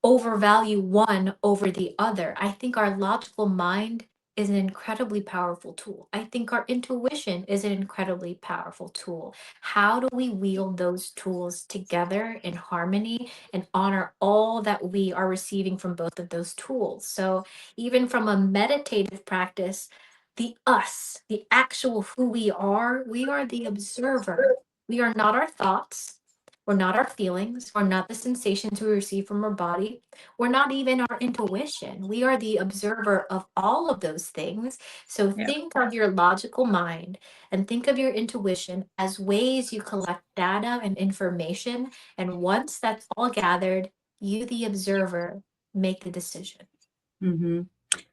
overvalue one over the other. I think our logical mind is an incredibly powerful tool. I think our intuition is an incredibly powerful tool. How do we wield those tools together in harmony and honor all that we are receiving from both of those tools? So, even from a meditative practice, the us, the actual who we are the observer. We are not our thoughts. We're not our feelings. We're not the sensations we receive from our body. We're not even our intuition. We are the observer of all of those things. So Yeah. think of your logical mind and think of your intuition as ways you collect data and information. And once that's all gathered, you, the observer, make the decision. Hmm.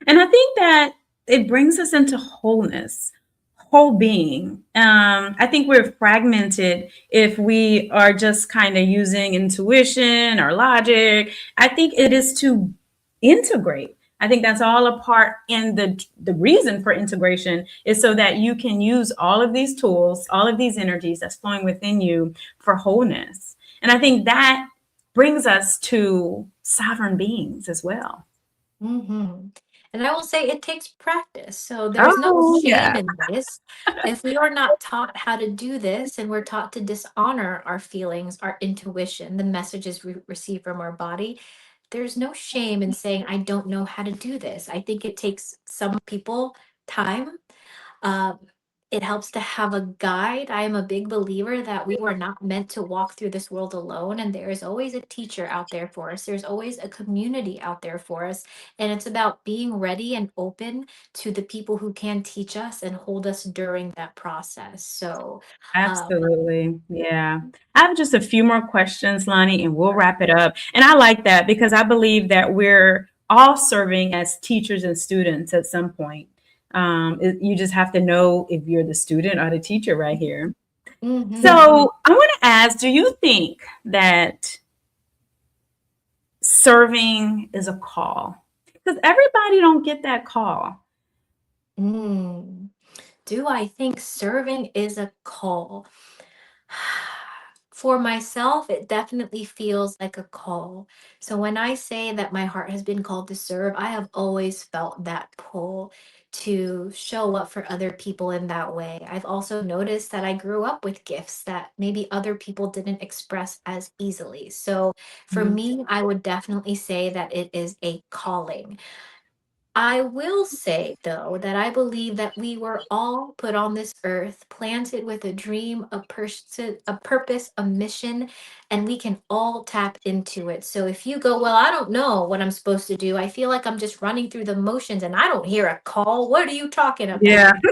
And I think that it brings us into wholeness, whole being. I think we're fragmented if we are just kind of using intuition or logic. I think it is to integrate. I think that's all a part, and the reason for integration is so that you can use all of these tools, all of these energies that's flowing within you for wholeness. And I think that brings us to sovereign beings as well. Hmm. And I will say it takes practice. So there's no Oh, shame yeah. in this. If we are not taught how to do this and we're taught to dishonor our feelings, our intuition, the messages we receive from our body, there's no shame in saying, I don't know how to do this. I think it takes some people time. um, it helps to have a guide. I am a big believer that we were not meant to walk through this world alone, and there is always a teacher out there for us. There's always a community out there for us, and it's about being ready and open to the people who can teach us and hold us during that process. So, um, Absolutely. Yeah. I have just a few more questions, Lonnie, and we'll sure. wrap it up. And I like that because I believe that we're all serving as teachers and students at some point. You just have to know if you're the student or the teacher right here. Mhm. So I want to ask, do you think that serving is a call? Because everybody don't get that call. Mm. Do I think serving is a call? For myself, it definitely feels like a call. So when I say that my heart has been called to serve, I have always felt that pull to show up for other people in that way. I've also noticed that I grew up with gifts that maybe other people didn't express as easily. So for Mhm. me, I would definitely say that it is a calling. I will say, though, that I believe that we were all put on this earth, planted with a dream, a purpose, a mission, and we can all tap into it. So if you go, well, I don't know what I'm supposed to do, I feel like I'm just running through the motions and I don't hear a call. What are you talking Yeah. about?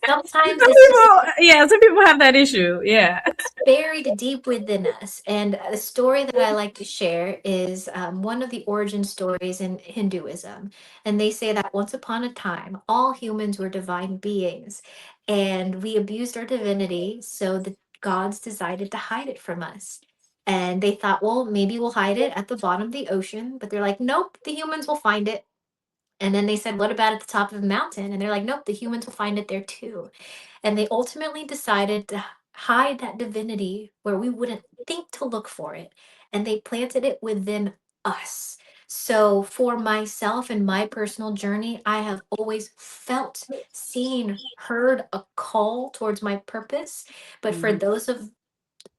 Sometimes Some it's just people, yeah, some people have that issue. Yeah. buried deep within us. And a story that I like to share is one of the origin stories in Hinduism. And they say that once upon a time, all humans were divine beings, and we abused our divinity. So the gods decided to hide it from us. And they thought, well, maybe we'll hide it at the bottom of the ocean. But they're like, nope, the humans will find it. And then they said, what about at the top of a mountain? And they're like, nope, the humans will find it there too. And they ultimately decided to hide that divinity where we wouldn't think to look for it. And they planted it within us. So for myself and my personal journey, I have always felt, seen, heard a call towards my purpose. But for Mhm. those of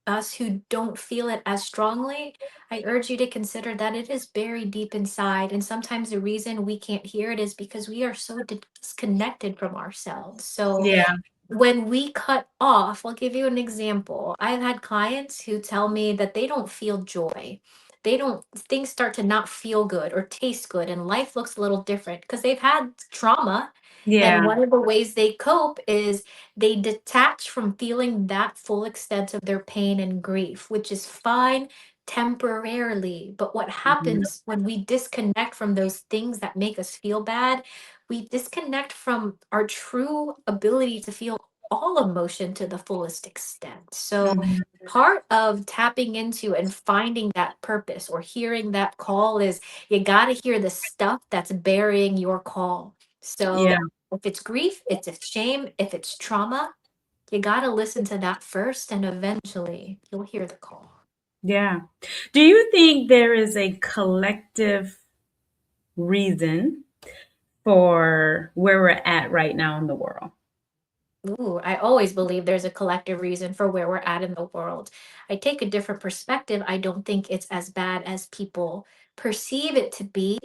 us who don't feel it as strongly, I urge you to consider that it is buried deep inside. And sometimes the reason we can't hear it is because we are so disconnected from ourselves. So Yeah. when we cut off, I'll give you an example. I've had clients who tell me that they don't feel joy. They don't, things start to not feel good or taste good, and life looks a little different because they've had trauma. And Yeah. one of the ways they cope is they detach from feeling that full extent of their pain and grief, which is fine temporarily. But what Mhm. happens when we disconnect from those things that make us feel bad, we disconnect from our true ability to feel all emotion to the fullest extent. So, Mhm. part of tapping into and finding that purpose or hearing that call is you got to hear the stuff that's burying your call. Yeah. So, if it's grief, if it's shame, if it's trauma, you got to listen to that first, and eventually you'll hear the call. Yeah. Do you think there is a collective reason for where we're at right now in the world? Ooh, I always believe there's a collective reason for where we're at in the world. I take a different perspective. I don't think it's as bad as people perceive it to be.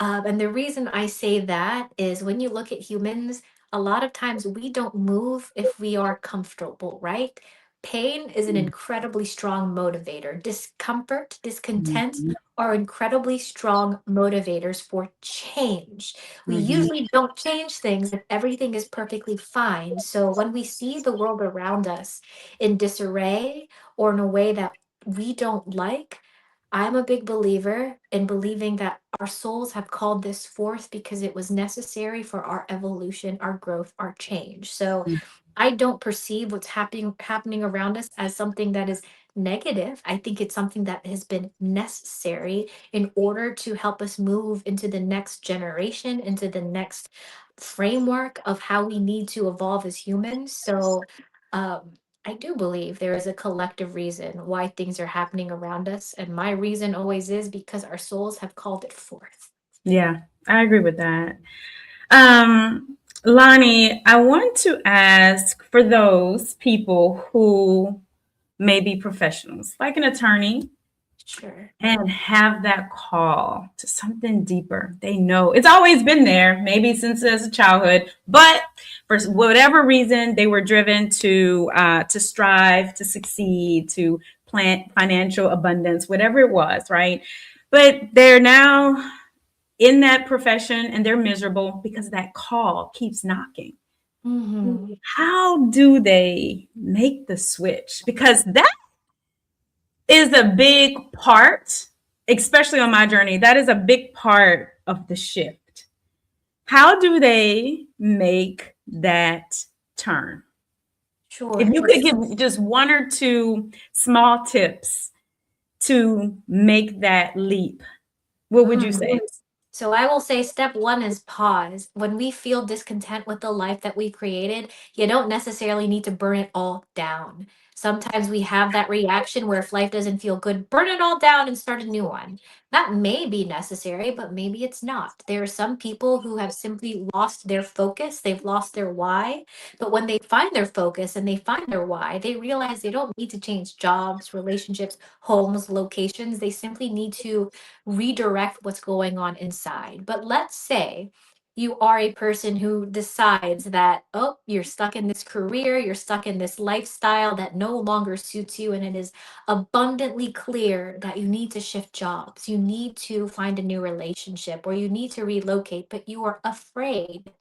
And the reason I say that is when you look at humans, a lot of times we don't move if we are comfortable, right? Pain is an incredibly strong motivator. Discomfort, discontent Mhm. are incredibly strong motivators for change. We Mhm. usually don't change things if everything is perfectly fine. So when we see the world around us in disarray or in a way that we don't like, I'm a big believer in believing that our souls have called this forth because it was necessary for our evolution, our growth, our change. So I don't perceive what's happening around us as something that is negative. I think it's something that has been necessary in order to help us move into the next generation, into the next framework of how we need to evolve as humans. So um, I do believe there is a collective reason why things are happening around us. And my reason always is because our souls have called it forth. Yeah, I agree with that. Lani, I want to ask for those people who may be professionals, like an attorney, Sure. and have that call to something deeper. They know it's always been there, maybe since as a childhood, but for whatever reason, they were driven to strive, to succeed, to plant financial abundance, whatever it was, right? But they're now in that profession and they're miserable because that call keeps knocking. Hmm. How do they make the switch? Because that is a big part, especially on my journey. That is a big part of the shift. How do they make that turn? If Sure. you could give just one or two small tips to make that leap, what would you Mm. say? So I will say step one is pause. When we feel discontent with the life that we created, you don't necessarily need to burn it all down. Sometimes we have that reaction where if life doesn't feel good, burn it all down and start a new one. That may be necessary, but maybe it's not. There are some people who have simply lost their focus, they've lost their why. But when they find their focus and they find their why, they realize they don't need to change jobs, relationships, homes, locations. They simply need to redirect what's going on inside. But let's say you are a person who decides that, oh, you're stuck in this career, you're stuck in this lifestyle that no longer suits you, and it is abundantly clear that you need to shift jobs, you need to find a new relationship, or you need to relocate, but you are afraid.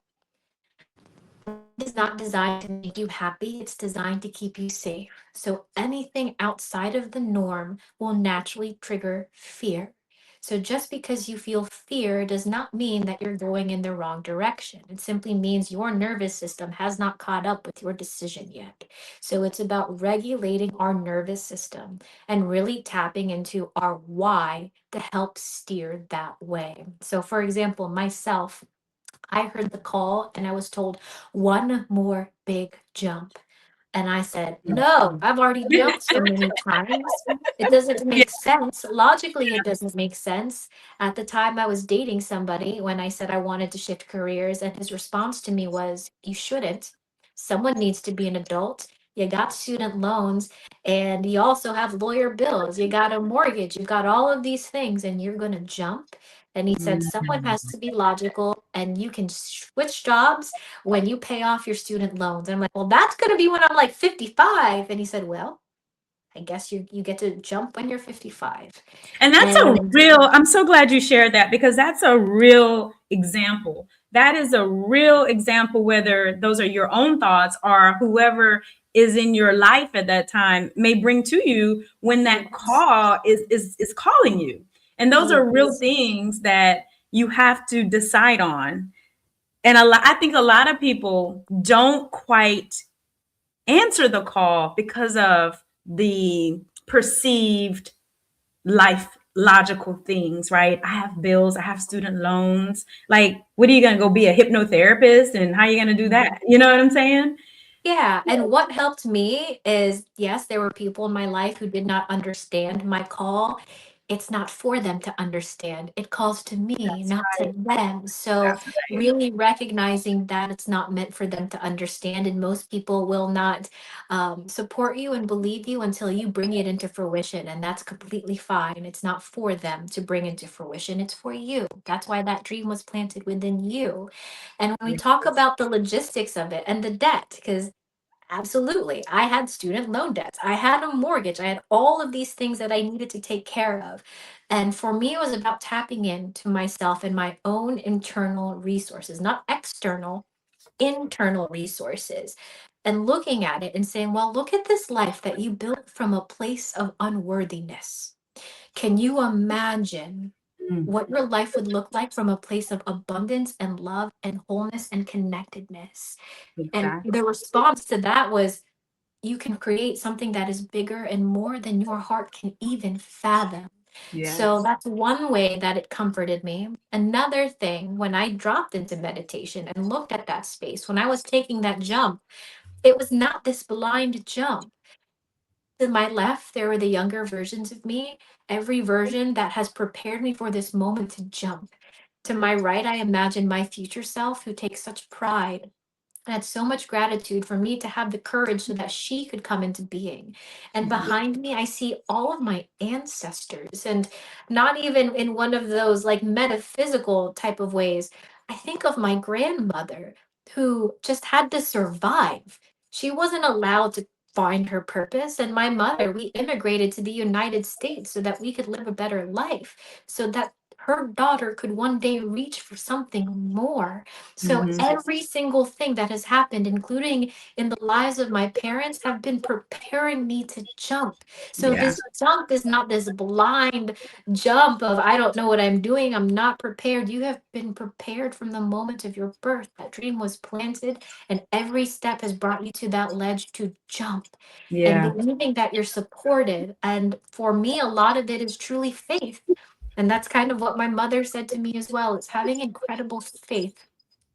Is not designed to make you happy, it's designed to keep you safe. So anything outside of the norm will naturally trigger fear. So just because you feel fear does not mean that you're going in the wrong direction. It simply means your nervous system has not caught up with your decision yet. So it's about regulating our nervous system and really tapping into our why to help steer that way. So, for example, myself, I heard the call and I was told one more big jump. And I said, no, I've already jumped so many times. It doesn't Yeah. make sense. Logically, it doesn't make sense. At the time, I was dating somebody when I said I wanted to shift careers, and his response to me was, you shouldn't. Someone needs to be an adult. You got student loans, and you also have lawyer bills. You got a mortgage. You've got all of these things, and you're going to jump. And he said, someone has to be logical, and you can switch jobs when you pay off your student loans. And I'm like, well, that's going to be when I'm like 55. And he said, well, I guess you get to jump when you're 55. And that's a And real, I'm so glad you shared that because that's a real example. That is a real example, whether those are your own thoughts or whoever is in your life at that time may bring to you when that yes, call is calling you. And those are real yes, things that you have to decide on. And I think a lot of people don't quite answer the call because of the perceived life logical things, right? I have bills, I have student loans. Like, what are you going to go be a hypnotherapist and how are you going to do that? You know what I'm saying? yeah, and what helped me is, yes, there were people in my life who did not understand my call. It's not for them to understand. It calls to me, That's not to right. them. So That's right. really recognizing that it's not meant for them to understand, and most people will not support you and believe you until you bring it into fruition, and that's completely fine. It's not for them to bring into fruition. It's for you. That's why that dream was planted within you. And when we talk Yes. about the logistics of it and the debt, because absolutely. I had student loan debts. I had a mortgage. I had all of these things that I needed to take care of. And for me, it was about tapping into myself and my own internal resources, not external, internal resources. And looking at it and saying, well, look at this life that you built from a place of unworthiness. Can you imagine Mm, what your life would look like from a place of abundance and love and wholeness and connectedness? And exactly. the response to that was, you can create something that is bigger and more than your heart can even fathom. So Yes. that's one way that it comforted me. Another thing, when I dropped into meditation and looked at that space, when I was taking that jump, it was not this blind jump. To my left, there were the younger versions of me, every version that has prepared me for this moment to jump. To my right, I imagine my future self who takes such pride. I had so much gratitude for me to have the courage so that she could come into being. And behind me, I see all of my ancestors, and not even in one of those like metaphysical type of ways. I think of my grandmother who just had to survive. She wasn't allowed to find her purpose. And my mother, we immigrated to the United States so that we could live a better life, so that her daughter could one day reach for something more. So Mm-hmm. every single thing that has happened, including in the lives of my parents, have been preparing me to jump. So Yeah. this jump is not this blind jump of I don't know what I'm doing, I'm not prepared. You have been prepared from the moment of your birth. That dream was planted, and every step has brought you to that ledge to jump. And Yeah. believing that you're supported. And for me, a lot of it is truly faith. And that's kind of what my mother said to me as well. It's having incredible faith.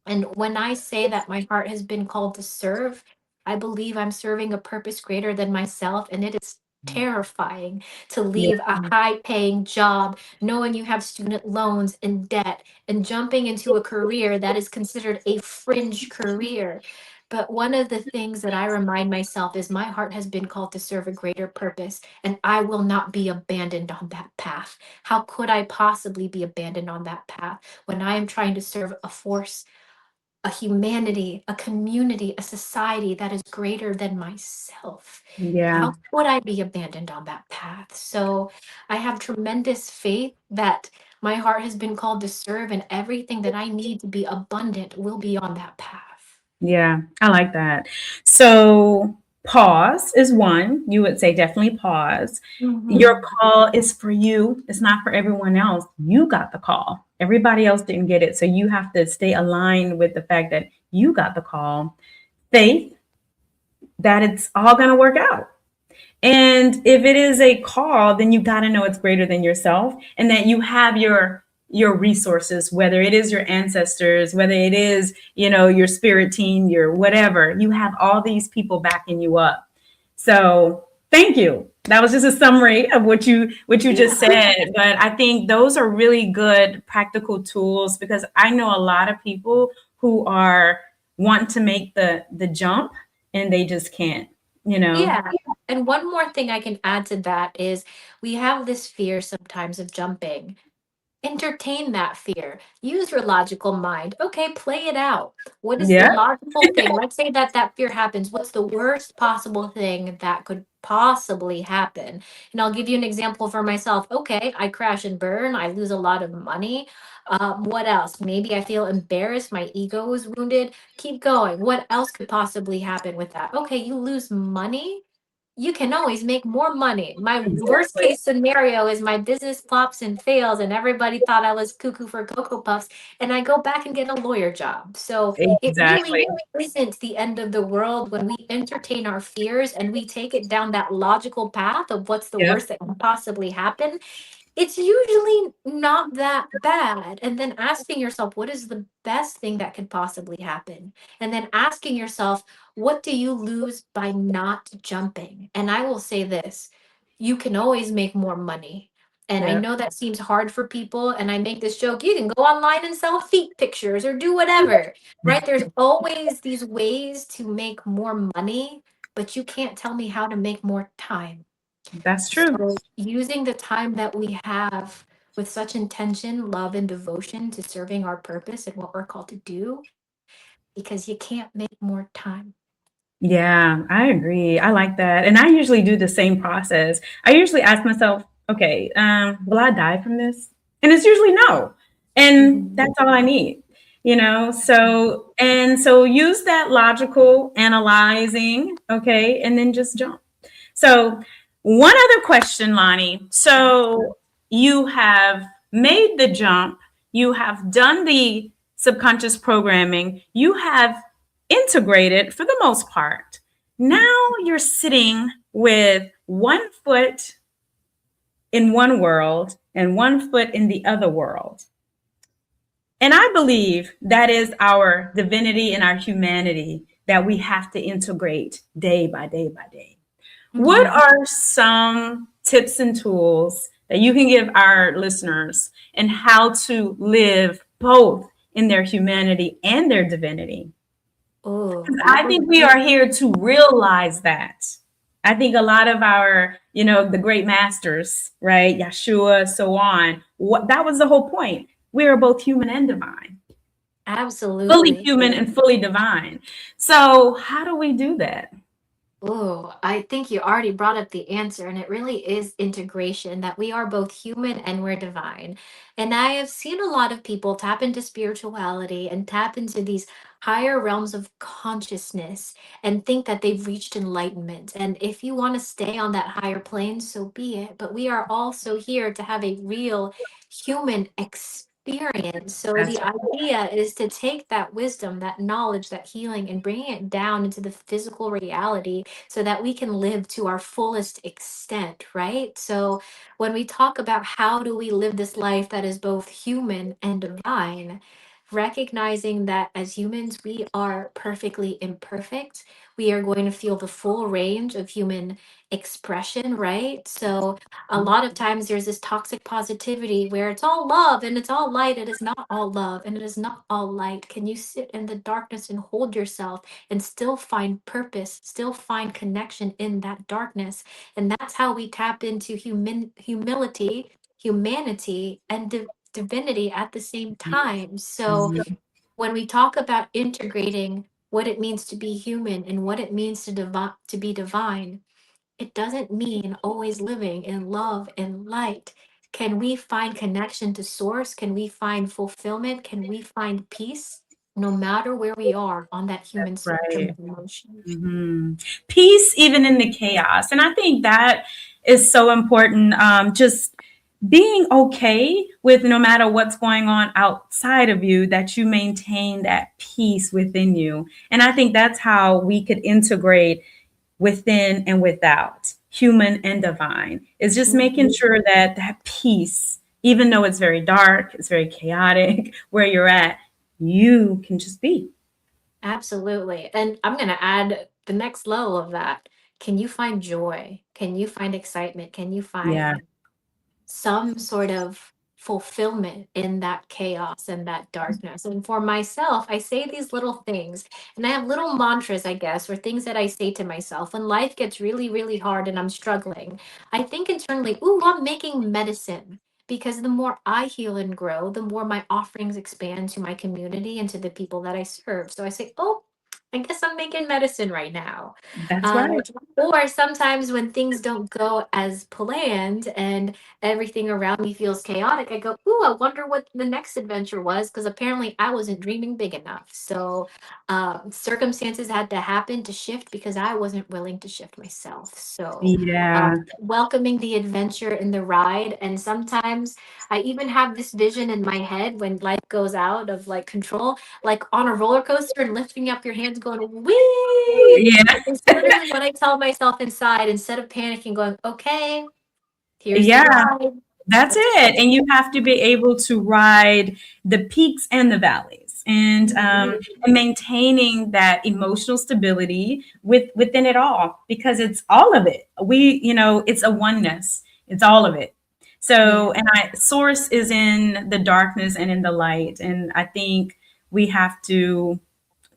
And when I say that my heart has been called to serve, I believe I'm serving a purpose greater than myself. And it is terrifying to Yeah. leave a high paying job, knowing you have student loans and debt, and jumping into a career that is considered a fringe career. But one of the things that I remind myself is my heart has been called to serve a greater purpose, and I will not be abandoned on that path. How could I possibly be abandoned on that path when I am trying to serve a force, a humanity, a community, a society that is greater than myself? Yeah. How would I be abandoned on that path? So I have tremendous faith that my heart has been called to serve, and everything that I need to be abundant will be on that path. Yeah, I like that. So, pause is one. You would say definitely pause. Your Mhm. call is for you, it's not for everyone else. You got the call. Everybody else didn't get it. So, you have to stay aligned with the fact that you got the call. Faith that it's all going to work out. And if it is a call, then you got to know it's greater than yourself and that you have your resources, whether it is your ancestors, whether it is, your spirit team, your whatever. You have all these people backing you up. So, thank you. That was just a summary of what you just Yeah. said, but I think those are really good practical tools because I know a lot of people who are wanting to make the jump and they just can't, you know. Yeah. And one more thing I can add to that is we have this fear sometimes of jumping. Entertain that fear. Use your logical mind. Okay, play it out. What is the Yeah. logical thing? Let's say that that fear happens. What's the worst possible thing that could possibly happen? And I'll give you an example for myself. Okay, I crash and burn. I lose a lot of money. What else? Maybe I feel embarrassed. My ego is wounded. Keep going. What else could possibly happen with that? Okay, you lose money, you can always make more money. My worst Exactly. case scenario is my business flops and fails, and everybody thought I was cuckoo for Cocoa Puffs, and I go back and get a lawyer job. So it really Exactly. isn't the end of the world when we entertain our fears and we take it down that logical path of what's the Yep. worst that can possibly happen. It's usually not that bad. And then asking yourself, what is the best thing that could possibly happen? And then asking yourself, what do you lose by not jumping? And I will say this, you can always make more money. And I Yep. know that seems hard for people. And I make this joke, you can go online and sell feet pictures or do whatever, right? There's always these ways to make more money, but you can't tell me how to make more time. That's true. So using the time that we have with such intention, love, and devotion to serving our purpose and what we're called to do, because you can't make more time. Yeah, I agree. I like that. And I usually do the same process. I usually ask myself, okay, will I die from this? And it's usually no. And Mhm. that's all I need. So use that logical analyzing, okay, and then just jump. So, one other question, Lonnie. Yeah. So, you have made the jump, you have done the subconscious programming, you have integrated for the most part. Now you're sitting with one foot in one world and one foot in the other world. And I believe that is our divinity and our humanity that we have to integrate day by day by day. What Mhm. are some tips and tools that you can give our listeners and how to live both in their humanity and their divinity? Oh, that I was think we are here to realize that. I think a lot of the great masters, right? Yeshua, so on. What that was the whole point. We are both human and divine, fully absolutely. human and fully divine. So, how do we do that? Oh, I think you already brought up the answer, and it really is integration, that we are both human and we're divine. And I have seen a lot of people tap into spirituality and tap into these higher realms of consciousness and think that they've reached enlightenment. And if you want to stay on that higher plane, so be it. But we are also here to have a real human experience. experience. So That's the idea is to take that wisdom, that knowledge, that healing, and bringing it down into the physical reality so that we can live to our fullest extent, right? So when we talk about how do we live this life that is both human and divine, recognizing that as humans we are perfectly imperfect, we are going to feel the full range of human expression, right? So a right. lot of times there's this toxic positivity where it's all love and it's all light. It is not all love and it is not all light. Can you sit in the darkness and hold yourself and still find purpose, still find connection in that darkness? And that's how we tap into humility, humanity, and divinity at the same time. So Mhm. when we talk about integrating what it means to be human and what it means to be divine, it doesn't mean always living in love and light. Can we find connection to source? Can we find fulfillment? Can we find peace no matter where we are on that human spectrum Right. of emotion? Mhm. Peace, even in the chaos. And I think that is so important. Just being okay with no matter what's going on outside of you, that you maintain that peace within you. And I think that's how we could integrate within and without, human and divine. It's just making Mhm. sure that that peace, even though it's very dark, it's very chaotic where you're at, you can just be. Absolutely. And I'm going to add the next level of that. Can you find joy? Can you find excitement? Can you Yeah. find some sort of fulfillment in that chaos and that darkness? And for myself, I say these little things and I have little mantras, I guess, or things that I say to myself when life gets really, really hard and I'm struggling. I think internally, ooh, I'm making medicine. Because the more I heal and grow, the more my offerings expand to my community and to the people that I serve. So I say, oh, I guess I'm making medicine right now. That's Um, right. or sometimes when things don't go as planned and everything around me feels chaotic, I go, ooh, I wonder what the next adventure was, because apparently I wasn't dreaming big enough. So circumstances had to happen to shift because I wasn't willing to shift myself. So Yeah. welcoming the adventure and the ride. And sometimes I even have this vision in my head when life goes out of like control, like on a roller coaster and lifting up your hands going, wee. Yeah. It's literally what I tell myself inside instead of panicking, going, okay, here's the Yeah. ride. That's Let's it. And you have to be able to ride the peaks and the valleys, and maintaining that emotional stability within it all, because it's all of it. It's a oneness. It's all of it. Yeah. So, and source is in the darkness and in the light. And I think we have to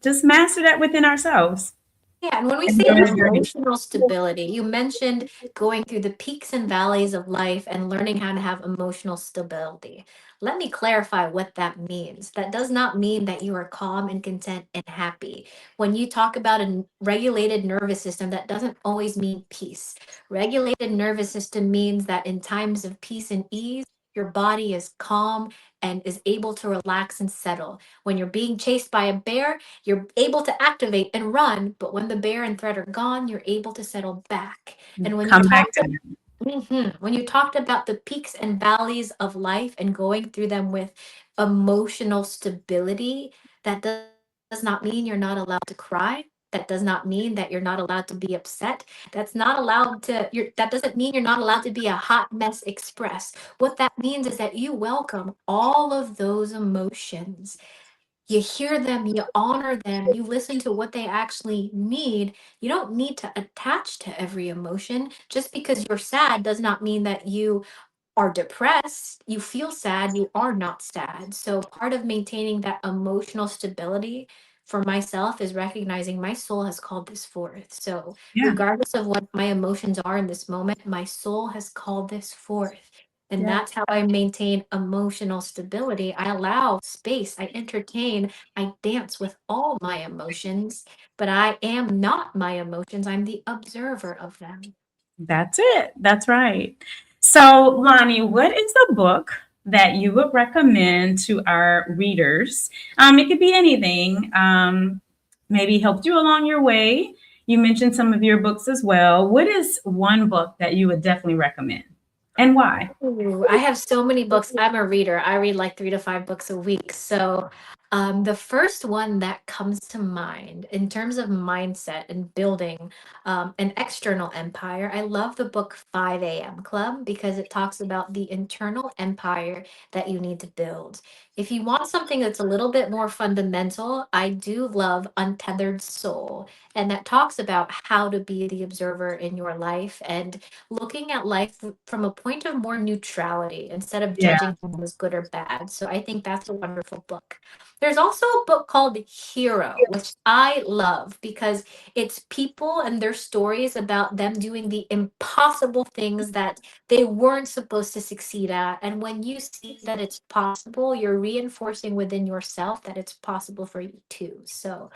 just master that within ourselves. Yeah, and when we And say know the journey. emotional stability, you mentioned going through the peaks and valleys of life and learning how to have emotional stability. Let me clarify what that means. That does not mean that you are calm and content and happy. When you talk about a regulated nervous system, that doesn't always mean peace. Regulated nervous system means that in times of peace and ease, your body is calm and is able to relax and settle. When you're being chased by a bear, you're able to activate and run, but when the bear and threat are gone, you're able to settle back. And when you Come back talked to that. when you talked about the peaks and valleys of life and going through them with emotional stability, that does not mean you're not allowed to cry. That does not mean that you're not allowed to be upset. That doesn't mean you're not allowed to be a hot mess express. What that means is that you welcome all of those emotions. You hear them, you honor them, you listen to what they actually need. You don't need to attach to every emotion. Just because you're sad does not mean that you are depressed. You feel sad, you are not sad. So part of maintaining that emotional stability for myself is recognizing my soul has called this forth. So Yeah. regardless of what my emotions are in this moment, my soul has called this forth. And Yeah. that's how I maintain emotional stability. I allow space, I entertain, I dance with all my emotions, but I am not my emotions. I'm the observer of them. That's it. That's right. So, Lonnie, what is a book that you would recommend to our readers? It could be anything. Maybe helped you along your way. You mentioned some of your books as well. What is one book that you would definitely recommend? and why? Ooh, I have so many books. I'm a reader. I read like 3 to 5 books a week. So, the first one that comes to mind in terms of mindset and building an external empire, I love the book 5 a.m. Club because it talks about the internal empire that you need to build. If you want something that's a little bit more fundamental, I do love Untethered Soul, and that talks about how to be the observer in your life and looking at life from a point of more neutrality instead of Yeah, judging them as good or bad. So I think that's a wonderful book. There's also a book called Hero, which I love because it's people and their stories about them doing the impossible things that they weren't supposed to succeed at. And when you see that it's possible, you're reinforcing within yourself that it's possible for you too. So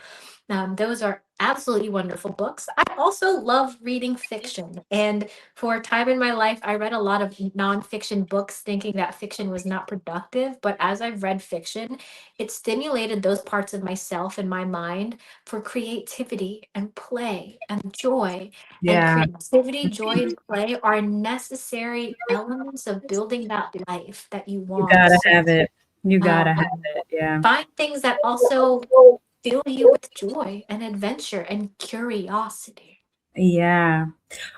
those are absolutely wonderful books. I also love reading fiction. And for a time in my life, I read a lot of nonfiction books thinking that fiction was not productive. But as I've read fiction, it stimulated those parts of myself and my mind for creativity and play and joy. And yeah, creativity, joy, and play are necessary elements of building that life that you you want. gotta So have it. You gotta have um, it. Yeah. find things that also fill you with joy and adventure and curiosity. Yeah.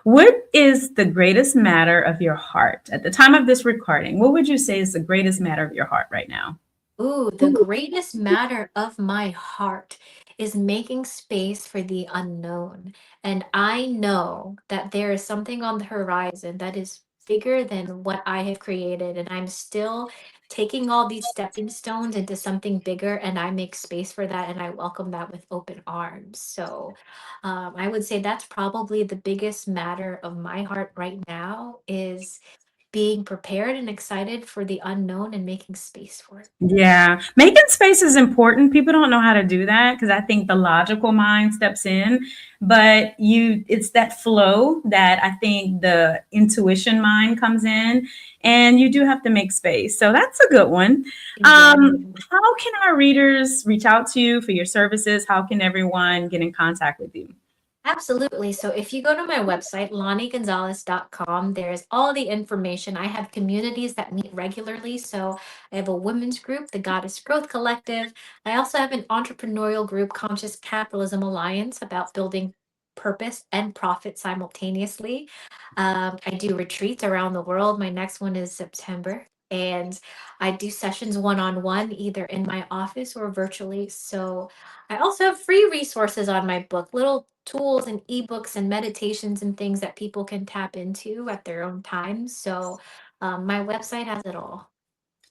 What is the greatest matter of your heart at the time of this recording? What would you say is the greatest matter of your heart right now? Ooh, the greatest matter of my heart is making space for the unknown. And I know that there is something on the horizon that is bigger than what I have created. And I'm still taking all these stepping stones into something bigger. And I make space for that. And I welcome that with open arms. So I would say that's probably the biggest matter of my heart right now is being prepared and excited for the unknown and making space for it. Yeah, making space is important. People don't know how to do that because I think the logical mind steps in, but it's that flow that I think the intuition mind comes in, and you do have to make space. So that's a good one. Yeah. How can our readers reach out to you for your services? How can everyone get in contact with you? Absolutely. So if you go to my website, lanigonzales.com, there's all the information. I have communities that meet regularly. So I have a women's group, the Goddess Growth Collective. I also have an entrepreneurial group, Conscious Capitalism Alliance, about building purpose and profit simultaneously. I do retreats around the world. My next one is September. And I do sessions one on one, either in my office or virtually. So I also have free resources on my book, little tools and ebooks and meditations and things that people can tap into at their own time. So my website has it all.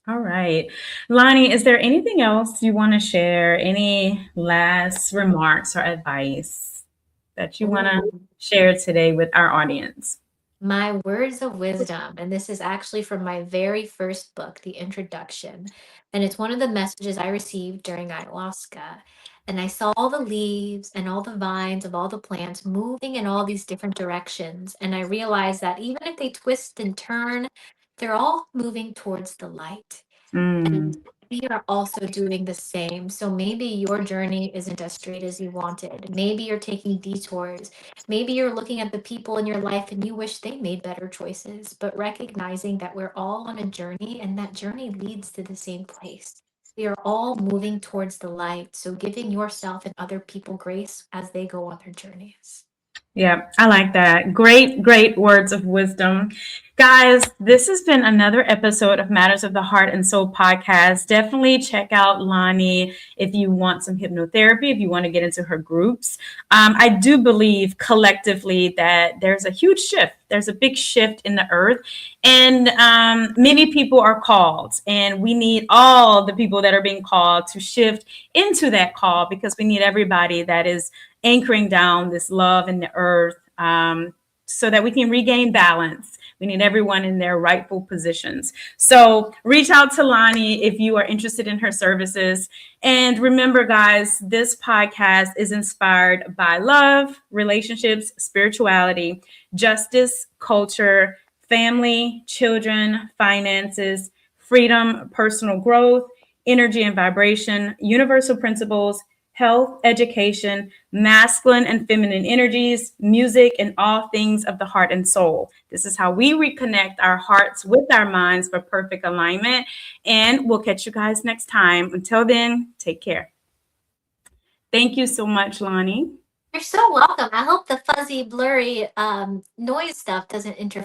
All right. Lonnie, is there anything else you want to share? Any last remarks or advice that you want to Ooh. share today with our audience? My words of wisdom, and this is actually from my very first book, The Introduction. And it's one of the messages I received during ayahuasca. And I saw all the leaves and all the vines of all the plants moving in all these different directions. And I realized that even if they twist and turn, they're all moving towards the light. Mm, And we are also doing the same. So maybe your journey isn't as straight as you wanted. Maybe you're taking detours. Maybe you're looking at the people in your life and you wish they made better choices, but recognizing that we're all on a journey and that journey leads to the same place. We are all moving towards the light. So giving yourself and other people grace as they go on their journeys. yeah, I like that. Great, great words of wisdom. Guys, this has been another episode of Matters of the Heart and Soul podcast. Definitely check out Lani if you want some hypnotherapy, if you want to get into her groups. I do believe collectively that there's a huge shift. There's a big shift in the earth, and many people are called, and we need all the people that are being called to shift into that call because we need everybody that is anchoring down this love in the earth so that we can regain balance. We need everyone in their rightful positions. So reach out to Lani if you are interested in her services. And remember, guys, this podcast is inspired by love, relationships, spirituality, justice, culture, family, children, finances, freedom, personal growth, energy and vibration, universal principles, health, education, masculine and feminine energies, music, and all things of the heart and soul. This is how we reconnect our hearts with our minds for perfect alignment. And we'll catch you guys next time. Until then, take care. Thank you so much, Lani. You're so welcome. I hope the fuzzy, blurry noise stuff doesn't interfere